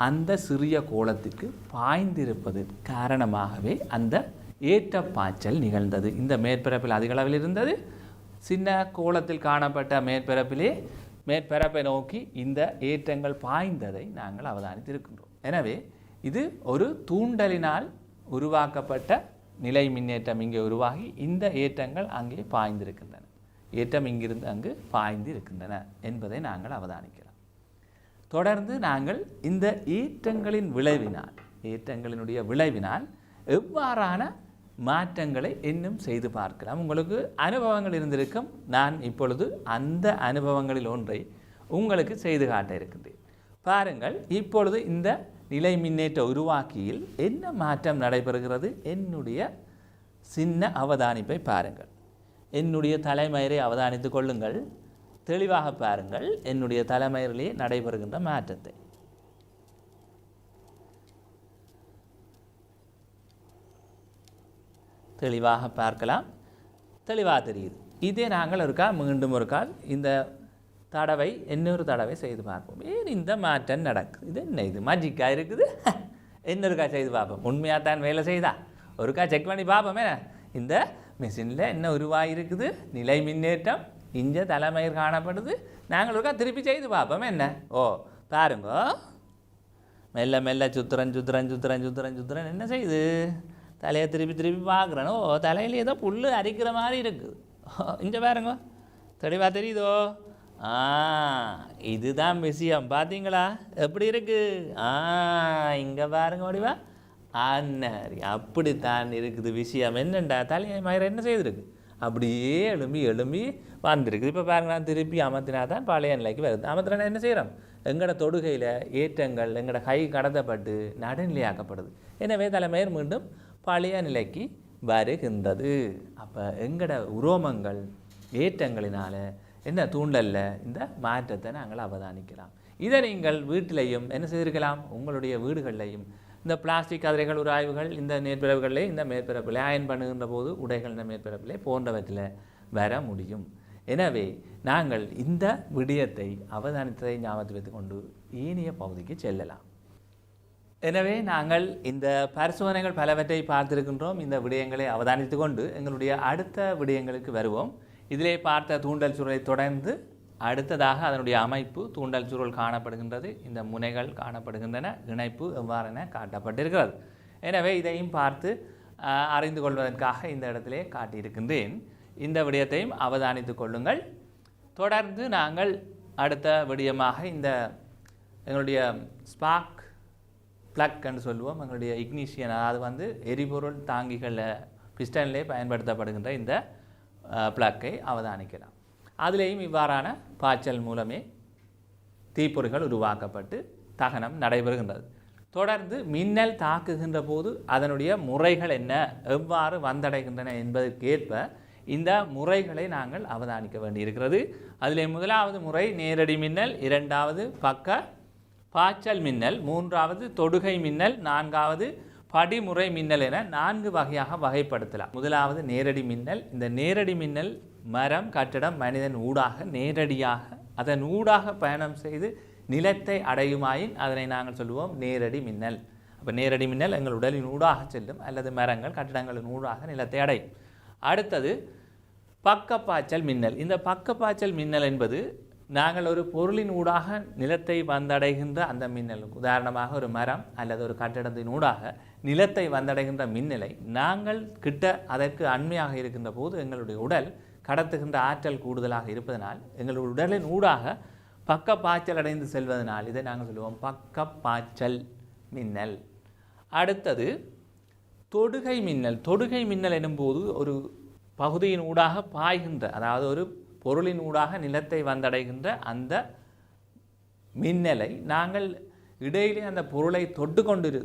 அந்த சிறிய கோளத்திற்கு பாய்ந்திருப்பது காரணமாகவே அந்த ஏற்றப்பாய்ச்சல் நிகழ்ந்தது. இந்த மேற்பரப்பில் அதிக அளவில் இருந்தது. சின்ன கோளத்தில் காணப்பட்ட மேற்பரப்பை நோக்கி இந்த ஏற்றங்கள் பாய்ந்ததை நாங்கள் அவதானித்திருக்கின்றோம். எனவே இது ஒரு தூண்டலினால் உருவாக்கப்பட்ட நிலை மின்னேற்றம் இங்கே உருவாகி இந்த ஏற்றங்கள் அங்கே பாய்ந்திருக்கின்றன. ஏற்றம் இங்கிருந்து அங்கு பாய்ந்து இருக்கின்றன என்பதை நாங்கள் அவதானிக்கலாம். தொடர்ந்து நாங்கள் இந்த ஏற்றங்களினுடைய விளைவினால் எவ்வாறான மாற்றங்களை இன்னும் செய்து பார்க்கலாம். உங்களுக்கு அனுபவங்கள் இருந்திருக்கும். நான் இப்பொழுது அந்த அனுபவங்களில் ஒன்றை உங்களுக்கு செய்து காட்ட இருக்கின்றேன். பாருங்கள், இப்பொழுது இந்த நிலை மின்னேற்ற உருவாக்கியில் என்ன மாற்றம் நடைபெறுகிறது? என்னுடைய சின்ன அவதானிப்பை பாருங்கள். என்னுடைய தலைமயிரை அவதானித்துக் கொள்ளுங்கள். தெளிவாக பாருங்கள் என்னுடைய தலைமயிரிலே நடைபெறுகின்ற மாற்றத்தை. தெளிவாக பார்க்கலாம். தெளிவாக தெரியுது. இதே நாங்கள் மீண்டும் ஒரு கால் இந்த தடவை இன்னொரு தடவை செய்து பார்ப்போம். ஏன் இந்த மாற்றம் நடக்குது? இது என்ன, இது மேஜிக்காக இருக்குது? இன்னொருக்கா செய்து பார்ப்போம். உண்மையாக தான் வேலை செய்தா ஒருக்கா செக் பண்ணி பார்ப்போமே. இந்த மிஷினில் என்ன உருவாகிருக்குது? நிலை மின்னேற்றம் இங்கே தலைமயிர் காணப்படுது. நாங்கள் ஒருக்கா திருப்பி செய்து பார்ப்போம். என்ன? ஓ பாருங்க, மெல்ல மெல்ல சுத்துறன் என்ன செய்யுது? தலையை திருப்பி பார்க்குறேன். ஓ தலையில் ஏதோ புல் அரிக்கிற மாதிரி இருக்குது. இங்கே பாருங்க, தெளிவாக தெரியுதோ? இதுதான் விஷயம். பார்த்தீங்களா எப்படி இருக்கு? இங்கே பாருங்க வடிவா. அப்படித்தான் இருக்குது விஷயம். என்னண்டா தலையை மயிரை என்ன செய்திருக்கு? அப்படியே எழும்பி வந்துருக்குது. இப்போ பாருங்க, நான் திருப்பி அமர்த்தினா தான் பழைய நிலைக்கு வருது. அமர்த்தினா என்ன செய்கிறோம்? எங்களோட தொடுகையில் ஏற்றங்கள் எங்களோட கை கடத்தப்பட்டு நடுநிலையாக்கப்படுது. எனவே தலைமயிர் மீண்டும் பழைய நிலைக்கு வருகின்றது. அப்போ எங்களோட உரோமங்கள் ஏற்றங்களினால் என்ன தூண்டல்ல இந்த மாற்றத்தை நாங்கள் அவதானிக்கலாம். இதை நீங்கள் வீட்டிலையும் என்ன செய்திருக்கலாம்? உங்களுடைய வீடுகளிலையும் இந்த பிளாஸ்டிக் கதிரைகள் உராய்வுகள் இந்த மேற்பரப்புகளிலே இந்த மேற்பரப்பில் அயன் பண்ணுகின்ற போது உடைகள் இந்த மேற்பரப்பிலே போன்றவற்றில் வர முடியும். எனவே நாங்கள் இந்த விடயத்தை அவதானித்ததை ஞாபகத்தில் வைத்துக் கொண்டு ஏனைய பகுதிக்கு செல்லலாம். எனவே நாங்கள் இந்த பரிசோதனைகள் பலவற்றை பார்த்திருக்கின்றோம். இந்த விடயங்களை அவதானித்து கொண்டு எங்களுடைய அடுத்த விடயங்களுக்கு வருவோம். இதிலே பார்த்த தூண்டல் சுருளை தொடர்ந்து அடுத்ததாக அதனுடைய அமைப்பு, தூண்டல் சுருள் காணப்படுகின்றது, இந்த முனைகள் காணப்படுகின்றன, இணைப்பு எவ்வாறென காட்டப்பட்டிருக்கிறது. எனவே இதையும் பார்த்து அறிந்து கொள்வதற்காக இந்த இடத்திலே காட்டியிருக்கின்றேன். இந்த விடயத்தையும் அவதானித்து கொள்ளுங்கள். தொடர்ந்து நாங்கள் அடுத்த விடயமாக இந்த எங்களுடைய ஸ்பார்க் பிளக் என்று சொல்லுவோம், எங்களுடைய இக்னிஷியன், அதாவது எரிபொருள் தாங்கிகளில் பிஸ்டனிலே பயன்படுத்தப்படுகின்ற இந்த பிளக்கை அவதானிக்கலாம். அதிலேயும் இவ்வாறான பாய்ச்சல் மூலமே தீப்பொறிகள் உருவாக்கப்பட்டு தகனம் நடைபெறுகின்றது. தொடர்ந்து மின்னல் தாக்குகின்ற போது அதனுடைய முறைகள் என்ன, எவ்வாறு வந்தடைகின்றன என்பதற்கேற்ப இந்த முறைகளை நாங்கள் அவதானிக்க வேண்டியிருக்கிறது. அதிலே முதலாவது முறை நேரடி மின்னல், இரண்டாவது பக்க பாய்ச்சல் மின்னல், மூன்றாவது தொடுகை மின்னல், நான்காவது படிமுறை மின்னல் என 4 வகையாக வகைப்படுத்தலாம். முதலாவது நேரடி மின்னல். இந்த நேரடி மின்னல் மரம், கட்டடம், மனிதன் ஊடாக நேரடியாக அதன் ஊடாக பயணம் செய்து நிலத்தை அடையுமாயின் அதனை நாங்கள் சொல்லுவோம் நேரடி மின்னல். அப்போ நேரடி மின்னல் எங்கள் உடலின் ஊடாக செல்லும் அல்லது மரங்கள், கட்டடங்களின் ஊடாக நிலத்தை அடையும். அடுத்தது பக்கப்பாய்ச்சல் மின்னல். இந்த பக்கப்பாய்ச்சல் மின்னல் என்பது நாங்கள் ஒரு பொருளின் ஊடாக நிலத்தை வந்தடைகின்ற அந்த மின்னல், உதாரணமாக ஒரு மரம் அல்லது ஒரு கட்டடத்தின் ஊடாக நிலத்தை வந்தடைகின்ற மின்னலை நாங்கள் கிட்ட அதற்கு அண்மையாக இருக்கின்ற போது எங்களுடைய உடல் கடத்துகின்ற ஆற்றல் கூடுதலாக இருப்பதனால் எங்களுடைய உடலின் ஊடாக பக்க பாய்ச்சல் அடைந்து செல்வதனால் இதை நாங்கள் சொல்லுவோம் பக்க பாய்ச்சல் மின்னல். அடுத்தது தொடுகை மின்னல். தொடுகை மின்னல் எனும்போது ஒரு பகுதியின் ஊடாக பாய்கின்ற, அதாவது ஒரு பொருளின் ஊடாக நிலத்தை வந்தடைகின்ற அந்த மின்னலை நாங்கள் இடையிலே அந்த பொருளை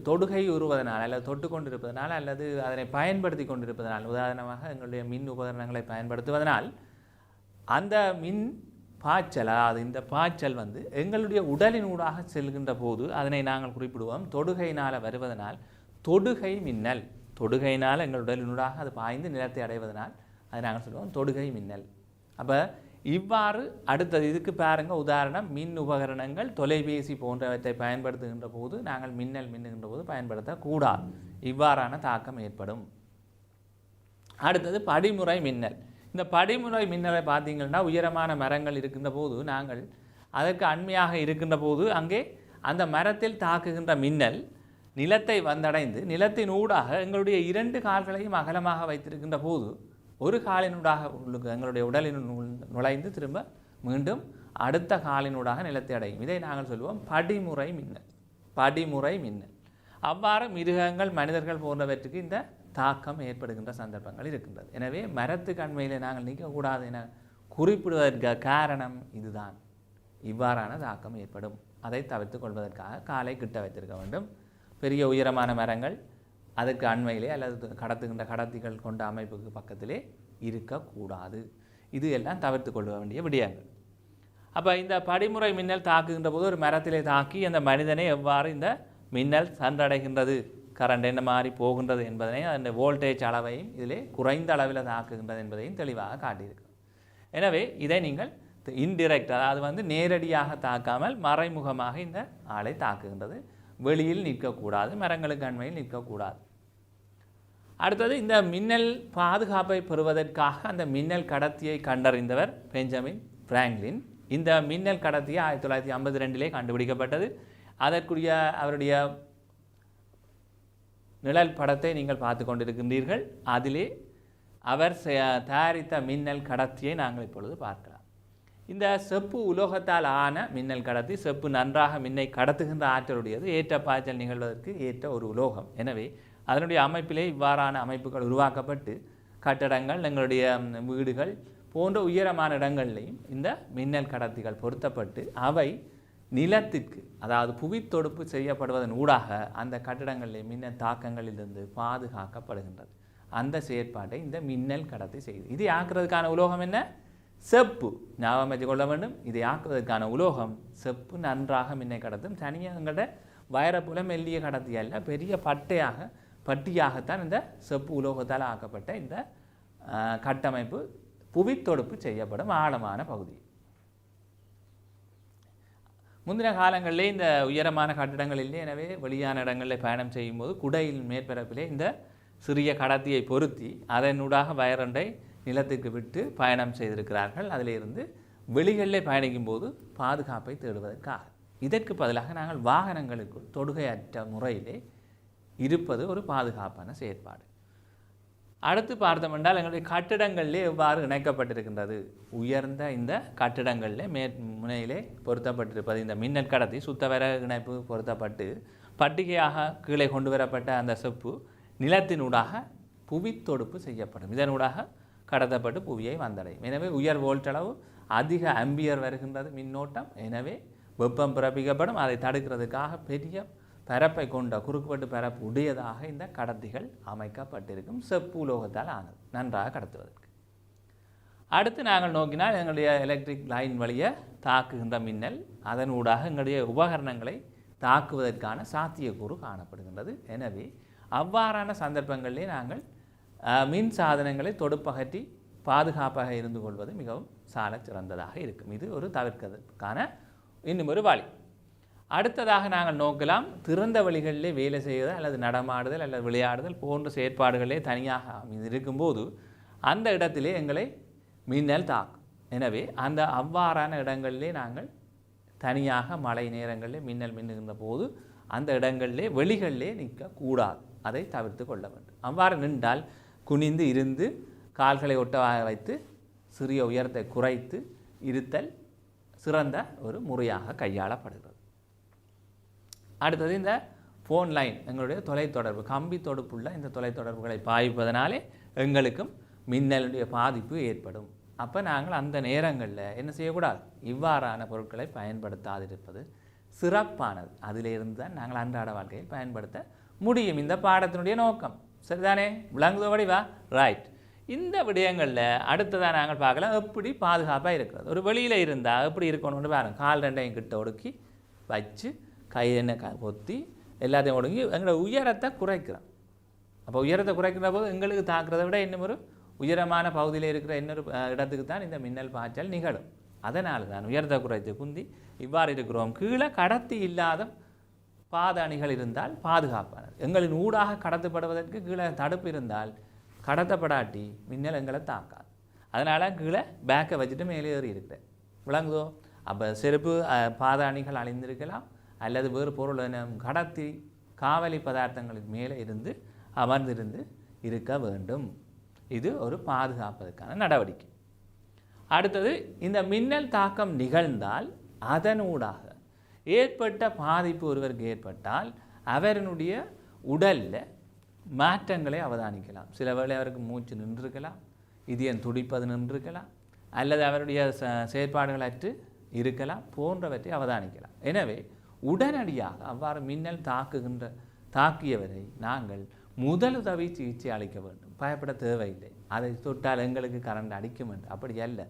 தொடுகை உருவதனால் அல்லது தொட்டு கொண்டிருப்பதனால் அல்லது அதனை பயன்படுத்தி கொண்டிருப்பதனால், உதாரணமாக எங்களுடைய மின் உபகரணங்களை பயன்படுத்துவதனால் அந்த மின் பாய்ச்சல், அதாவது இந்த பாய்ச்சல் எங்களுடைய உடலின் ஊடாக செல்கின்ற போது அதனை நாங்கள் குறிப்பிடுவோம் தொடுகையினால் வருவதனால் தொடுகை மின்னல். தொடுகையினால் எங்கள் உடலினூடாக அது பாய்ந்து நிலத்தை அடைவதனால் அதை நாங்கள் சொல்லுவோம் தொடுகை மின்னல். அப்போ இவ்வாறு அடுத்தது இதுக்கு பாருங்க, உதாரணம் மின் உபகரணங்கள், தொலைபேசி போன்றவற்றை பயன்படுத்துகின்ற போது நாங்கள் மின்னல் மின்னுகின்ற போது பயன்படுத்தக்கூடாது. இவ்வாறான தாக்கம் ஏற்படும். அடுத்தது படிமுறை மின்னல். இந்த படிமுறை மின்னலை பார்த்தீங்கன்னா உயரமான மரங்கள் இருக்கின்ற போது நாங்கள் அதற்கு அண்மையாக இருக்கின்ற போது அங்கே அந்த மரத்தில் தாக்குகின்ற மின்னல் நிலத்தை வந்தடைந்து நிலத்தின் ஊடாக எங்களுடைய 2 கால்களையும் அகலமாக வைத்திருக்கின்ற போது ஒரு காலினூடாக எங்களுடைய உடலின் நுழைந்து திரும்ப மீண்டும் அடுத்த காலினூடாக நிலத்தை அடையும். இதை நாங்கள் சொல்லுவோம் படிமுறை மின்னல். படிமுறை மின்னல். அவ்வாறு மிருகங்கள் மனிதர்கள் போன்றவற்றுக்கு இந்த தாக்கம் ஏற்படுகின்ற சந்தர்ப்பங்கள் இருக்கின்றது. எனவே மரத்துக்கு அண்மையில் நாங்கள் நிற்கக்கூடாது என குறிப்பிடுவதற்கு காரணம் இதுதான். இவ்வாறான தாக்கம் ஏற்படும். அதை தவிர்த்து கொள்வதற்காக காலை கிட்ட வைத்திருக்க வேண்டும். பெரிய உயரமான மரங்கள் அதற்கு அண்மையிலே அல்லது கடத்துகின்ற கடத்திகள் கொண்ட அமைப்புக்கு பக்கத்திலே இருக்கக்கூடாது. இது எல்லாம் தவிர்த்து கொள்ள வேண்டிய விடயங்கள். அப்போ இந்த படிமுறை மின்னல் தாக்குகின்ற போது ஒரு மரத்திலே தாக்கி அந்த மனிதனை எவ்வாறு இந்த மின்னல் சென்றடைகின்றது, கரண்ட் என்ன மாதிரி போகின்றது என்பதனை அந்த வோல்டேஜ் அளவையும் இதிலே குறைந்த அளவில் தாக்குகின்றது என்பதையும் தெளிவாக காட்டியிருக்கு. எனவே இதை நீங்கள் இன்டிரெக்ட், அதாவது நேரடியாக தாக்காமல் மறைமுகமாக இந்த ஆளை தாக்குகின்றது. வெளியில் நிற்கக்கூடாது, மரங்களுக்கு அண்மையில் நிற்கக்கூடாது. அடுத்தது இந்த மின்னல் பாதுகாப்பை பெறுவதற்காக அந்த மின்னல் கடத்தியை கண்டறிந்தவர் பெஞ்சமின் பிராங்க்லின். இந்த மின்னல் கடத்தி 1952 கண்டுபிடிக்கப்பட்டது. அதற்குரிய அவருடைய நிழல் படத்தை நீங்கள் பார்த்து கொண்டிருக்கின்றீர்கள். அதிலே அவர் தயாரித்த மின்னல் கடத்தியை நாங்கள் இப்பொழுது பார்க்கலாம். இந்த செப்பு உலோகத்தால் ஆன மின்னல் கடத்தி. செப்பு நன்றாக மின்னை கடத்துகின்ற ஆற்றலுடையது. ஏற்ற பாய்ச்சல் நிகழ்வதற்கு ஏற்ற ஒரு உலோகம். எனவே அதனுடைய அமைப்பிலே இவ்வாறான அமைப்புகள் உருவாக்கப்பட்டு கட்டடங்கள், எங்களுடைய வீடுகள் போன்ற உயரமான இடங்கள்லையும் இந்த மின்னல் கடத்திகள் பொருத்தப்பட்டு அவை நிலத்திற்கு, அதாவது புவித்தொடுப்பு செய்யப்படுவதன் ஊடாக அந்த கட்டடங்களிலே மின்னல் தாக்கங்களிலிருந்து பாதுகாக்கப்படுகின்றது. அந்த செயற்பாட்டை இந்த மின்னல் கடத்தி செய்யுது. இதை ஆக்குறதுக்கான உலோகம் என்ன? செப்பு. ஞாபகம் வச்சு கொள்ள வேண்டும். இதை ஆக்குவதற்கான உலோகம் செப்பு. நன்றாக மின்னை கடத்தும். தனியாக எங்கள்ட வைரப்புல மெல்லிய கடத்தி அல்ல, பெரிய பட்டியாகத்தான் இந்த செப்பு உலோகத்தால் ஆக்கப்பட்ட இந்த கட்டமைப்பு புவித்தொடுப்பு செய்யப்படும் ஆழமான பகுதி. முந்தின காலங்களிலே இந்த உயரமான கட்டிடங்களிலே, எனவே வெளியான இடங்களில் பயணம் செய்யும்போது குடையில் மேற்பரப்பிலே இந்த சிறிய கடத்தியை பொருத்தி அதனூடாக வயரண்டை நிலத்துக்கு விட்டு பயணம் செய்திருக்கிறார்கள். அதிலிருந்து வெளிகளிலே பயணிக்கும் போது பாதுகாப்பை தேடுவதற்காக. இதற்கு பதிலாக நாங்கள் வாகனங்களுக்குள் தொடுகையற்ற முறையிலே இருப்பது ஒரு பாதுகாப்பான செயற்பாடு. அடுத்து பார்த்தோம் என்றால் எங்களுடைய கட்டிடங்களிலே எவ்வாறு இணைக்கப்பட்டிருக்கின்றது. உயர்ந்த இந்த கட்டிடங்களிலே முனையிலே பொருத்தப்பட்டிருப்பது இந்த மின்னல் கடத்தி சுத்தவர இணைப்பு பொருத்தப்பட்டு பட்டிகையாக கீழே கொண்டு வரப்பட்ட அந்த செப்பு நிலத்தினூடாக புவித்தொடுப்பு செய்யப்படும். இதனூடாக கடத்தப்பட்டு புவியை வந்தடையும். எனவே உயர் வோல்ட்டளவு, அதிக அம்பியர் வருகின்றது மின்னோட்டம். எனவே வெப்பம் பிறப்பிக்கப்படும். அதை தடுக்கிறதுக்காக பெரிய பரப்பை கொண்ட குறுக்குவெட்டு பரப்பு உடையதாக இந்த கடத்திகள் அமைக்கப்பட்டிருக்கும். செப்பு உலோகத்தால் ஆனது, நன்றாக கடத்துவதற்கு. அடுத்து நாங்கள் நோக்கினால் எங்களுடைய எலக்ட்ரிக் லைன் வழியை தாக்குகின்ற மின்னல், அதன் ஊடாக எங்களுடைய உபகரணங்களை தாக்குவதற்கான சாத்தியக்கூறு காணப்படுகின்றது. எனவே அவ்வாறான சந்தர்ப்பங்களிலே நாங்கள் மின் சாதனங்களை தொடுப்பகற்றி பாதுகாப்பாக இருந்து கொள்வது மிகவும் சால சிறந்ததாக இருக்கும். இது ஒரு தவிர்க்கிறதுக்கான இன்னும் ஒரு வழி. அடுத்ததாக நாங்கள் நோக்கலாம், திறந்த வழிகளிலே வேலை செய்வது அல்லது நடமாடுதல் அல்லது விளையாடுதல் போன்ற செயற்பாடுகளே தனியாக இருக்கும்போது அந்த இடத்திலே எங்களை மின்னல் தாக்கும். எனவே அந்த அவ்வாறான இடங்களிலே நாங்கள் தனியாக மழை நேரங்களிலே மின்னல் மின்னுகின்ற போது அந்த இடங்களிலே வெளிகளிலே நிற்கக்கூடாது. அதை தவிர்த்து கொள்ள வேண்டும். அவ்வாறு நின்றால் குனிந்து இருந்து கால்களை ஒட்டவாக வைத்து சிறிய உயரத்தை குறைத்து இருத்தல் சிறந்த ஒரு முறையாக கையாளப்படுகிறது. அடுத்தது இந்த ஃபோன் லைன், எங்களுடைய தொலைத்தொடர்பு, கம்பி தொடுப்புள்ள இந்த தொலைத்தொடர்புகளை பாய்ப்பதனாலே எங்களுக்கும் மின்னலுடைய பாதிப்பு ஏற்படும். அப்போ நாங்கள் அந்த நேரங்களில் என்ன செய்யக்கூடாது, இவ்வாறான பொருட்களை பயன்படுத்தாதிருப்பது சிறப்பானது. அதிலிருந்து தான் நாங்கள் அன்றாட வாழ்க்கையில் பயன்படுத்த முடியும். இந்த பாடத்தினுடைய நோக்கம் சரிதானே? விளங்குதபடி வா ரைட். இந்த விடயங்களில் அடுத்ததாக நாங்கள் பார்க்கலாம் எப்படி பாதுகாப்பாக இருக்கிறது. ஒரு வெளியில் இருந்தால் எப்படி இருக்கணும்னு பாருங்கள். கால் ரெண்டையும் கிட்ட ஒடுக்கி வச்சு கை என்ன பொத்தி எல்லாத்தையும் ஒடுங்கி எங்களோட உயரத்தை குறைக்கிறோம். அப்போ உயரத்தை குறைக்கிற போது எங்களுக்கு தாக்குறதை விட இன்னும் ஒரு உயரமான பகுதியில் இருக்கிற இன்னொரு இடத்துக்கு தான் இந்த மின்னல் பாய்ச்சல் நிகழும். அதனால தான் உயரத்தை குறைத்து குந்தி இவ்வாறு இருக்கிறோம். கீழே கடத்தி இல்லாத பாத அணிகள் இருந்தால் பாதுகாப்பானது. எங்களின் ஊடாக கடத்தப்படுவதற்கு கீழே தடுப்பு இருந்தால் கடத்தப்படாட்டி மின்னல் எங்களை தாக்காது. அதனால் கீழே பேக்கை வச்சுட்டு மேலே ஏறி இருக்கிறேன். விளங்குதோ? அப்போ செருப்பு பாதாணிகள் அழிந்திருக்கலாம், அல்லது வேறு பொருள் கடத்தி காவலி பதார்த்தங்களுக்கு மேலே இருந்து அமர்ந்திருந்து இருக்க வேண்டும். இது ஒரு பாதுகாப்பதற்கான நடவடிக்கை. அடுத்தது, இந்த மின்னல் தாக்கம் நிகழ்ந்தால் அதனூடாக ஏற்பட்ட பாதிப்பு ஒருவருக்கு ஏற்பட்டால் அவருடைய உடலில் மாற்றங்களை அவதானிக்கலாம். சில வேளை அவருக்கு மூச்சு நின்றிருக்கலாம், இதயம் துடிப்பது நின்றிருக்கலாம், அல்லது அவருடைய செயற்பாடுகள் அற்று இருக்கலாம், போன்றவற்றை அவதானிக்கலாம். எனவே உடனடியாக அவ்வாறு மின்னல் தாக்கியவரை நாங்கள் முதலுதவி சிகிச்சை அளிக்க வேண்டும். பயப்பட தேவையில்லை. அதை தொட்டால் எங்களுக்கு கரண்ட் அடிக்கும் என்று அப்படி அல்ல.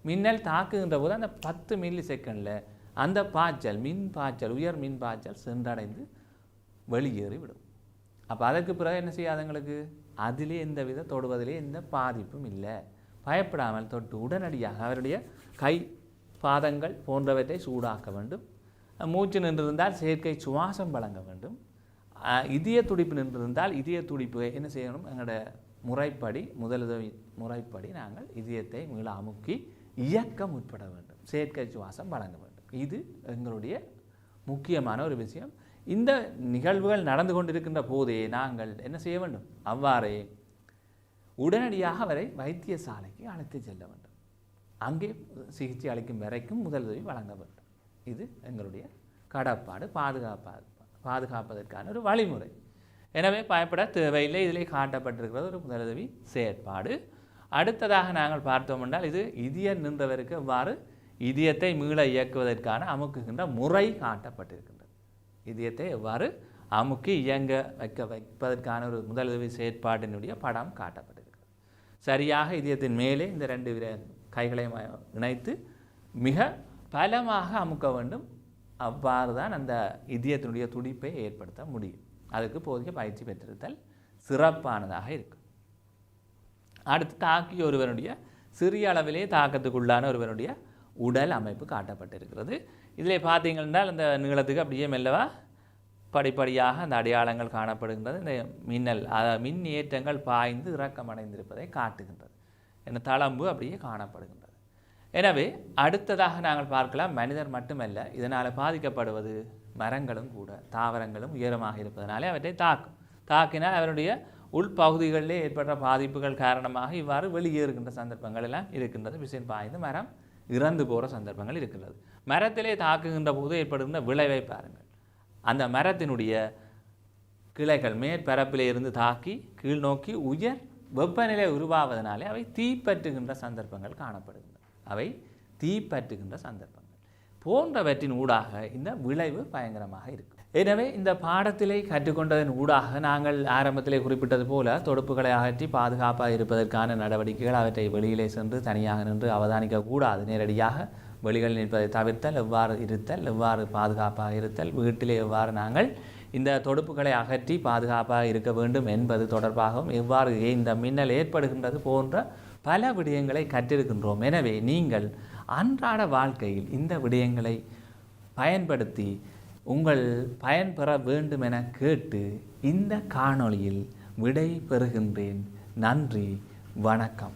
மின்னல் தாக்குகின்ற போது அந்த 10 மில்லி செகண்டில் அந்த பாய்ச்சல், மின் பாய்ச்சல், உயர் மின் பாய்ச்சல் சென்றடைந்து வெளியேறிவிடும். அப்போ அதற்கு பிறகு என்ன செய்யாதங்களுக்கு அதிலே எந்தவித தொடுவதிலே எந்த பாதிப்பும் இல்லை. பயப்படாமல் தொட்டு உடனடியாக அவருடைய கை பாதங்கள் போன்றவற்றை சூடாக்க வேண்டும். மூச்சு நின்றிருந்தால் செயற்கை சுவாசம் வழங்க வேண்டும். இதய துடிப்பு நின்றிருந்தால் இதய துடிப்பு என்ன செய்யணும்? எங்களோட முறைப்படி, முதலுதவி முறைப்படி நாங்கள் இதயத்தை மீள அமுக்கி இயக்க முற்பட வேண்டும். செயற்கை சுவாசம் வழங்க வேண்டும். இது எங்களுடைய முக்கியமான ஒரு விஷயம். இந்த நிகழ்வுகள் நடந்து கொண்டிருக்கின்ற போதே நாங்கள் என்ன செய்ய வேண்டும்? அவ்வாறே உடனடியாக அவரை வைத்தியசாலைக்கு அழைத்து செல்ல வேண்டும். அங்கே சிகிச்சை அளிக்கும் வரைக்கும் முதலுதவி வழங்க வேண்டும். இது எங்களுடைய கடப்பாடு, பாதுகாப்பதற்கான ஒரு வழிமுறை. எனவே பயப்பட தேவையில்லை. இதிலே காட்டப்பட்டிருக்கிறது ஒரு முதலுதவி செயற்பாடு. அடுத்ததாக நாங்கள் பார்த்தோம் என்றால், இது இதயம் நின்றவருக்கு எவ்வாறு இதயத்தை மீள இயக்குவதற்கான அமுக்குகின்ற முறை காட்டப்பட்டிருக்கின்றது. இதயத்தை எவ்வாறு அமுக்கி இயங்க வைப்பதற்கான ஒரு முதலுதவி செயற்பாட்டினுடைய படம் காட்டப்பட்டிருக்கிறது. சரியாக இதயத்தின் மேலே இந்த 2 கைகளையும் இணைத்து மிக பலமாக அமுக்க வேண்டும். அவ்வாறு தான் அந்த இதயத்தினுடைய துடிப்பை ஏற்படுத்த முடியும். அதுக்கு போதிய பயிற்சி பெற்றிருத்தல் சிறப்பானதாக இருக்கும். அடுத்து, தாக்கிய ஒருவனுடைய சிறிய அளவிலே தாக்கத்துக்குள்ளான ஒருவனுடைய உடல் அமைப்பு காட்டப்பட்டிருக்கிறது. இதில் பார்த்தீங்கன்னா அந்த நீளத்துக்கு அப்படியே மெல்லவா படிப்படியாக அந்த அடையாளங்கள் காணப்படுகின்றது. இந்த மின்னல் மின் ஏற்றங்கள் பாய்ந்து இறக்கமடைந்திருப்பதை காட்டுகின்றது. என்ன தளம்பு அப்படியே காணப்படுகின்றது. எனவே அடுத்ததாக நாங்கள் பார்க்கலாம், மனிதர் மட்டுமல்ல, இதனால் பாதிக்கப்படுவது மரங்களும் கூட. தாவரங்களும் உயரமாக இருப்பதனாலே அவற்றை தாக்கினால் அவருடைய உள்பகுதிகளிலே ஏற்பட்ட பாதிப்புகள் காரணமாக இவ்வாறு வெளியேறுகின்ற சந்தர்ப்பங்கள் எல்லாம் இருக்கின்றது. விசைன் பாய்ந்து மரம் இறந்து போகிற சந்தர்ப்பங்கள் இருக்கின்றது. மரத்திலே தாக்குகின்ற போது ஏற்படுகின்ற விளைவை பாருங்கள். அந்த மரத்தினுடைய கிளைகள் மேற்பரப்பிலே இருந்து தாக்கி கீழ் நோக்கி உயர் வெப்பநிலை உருவாவதனாலே அவை தீப்பற்றுகின்ற சந்தர்ப்பங்கள் காணப்படுகின்றன. அவை தீப்பற்றுகின்ற சந்தர்ப்பங்கள் போன்றவற்றின் ஊடாக இந்த விளைவு பயங்கரமாக இருக்கும். எனவே இந்த பாடத்திலே கற்றுக்கொண்டதன் ஊடாக நாங்கள் ஆரம்பத்திலே குறிப்பிட்டது போல தொடுப்புகளை அகற்றி பாதுகாப்பாக இருப்பதற்கான நடவடிக்கைகள், அவற்றை வெளியிலே சென்று தனியாக நின்று அவதானிக்கக்கூடாது. நேரடியாக வெளிகளில் நிற்பதை தவிர்த்தல், எவ்வாறு இருத்தல், எவ்வாறு பாதுகாப்பாக இருத்தல், வீட்டிலே எவ்வாறு நாங்கள் இந்த தொடுப்புகளை அகற்றி பாதுகாப்பாக இருக்க வேண்டும் என்பது தொடர்பாகவும், எவ்வாறு இந்த மின்னல் ஏற்படுகின்றது போன்ற பல விடயங்களை கற்றிருக்கின்றோம். எனவே நீங்கள் அன்றாட வாழ்க்கையில் இந்த விடயங்களை பயன்படுத்தி உங்கள் பயன் பெற வேண்டும் என கேட்டு இந்த காணொளியில் விடை பெறுகின்றேன். நன்றி, வணக்கம்.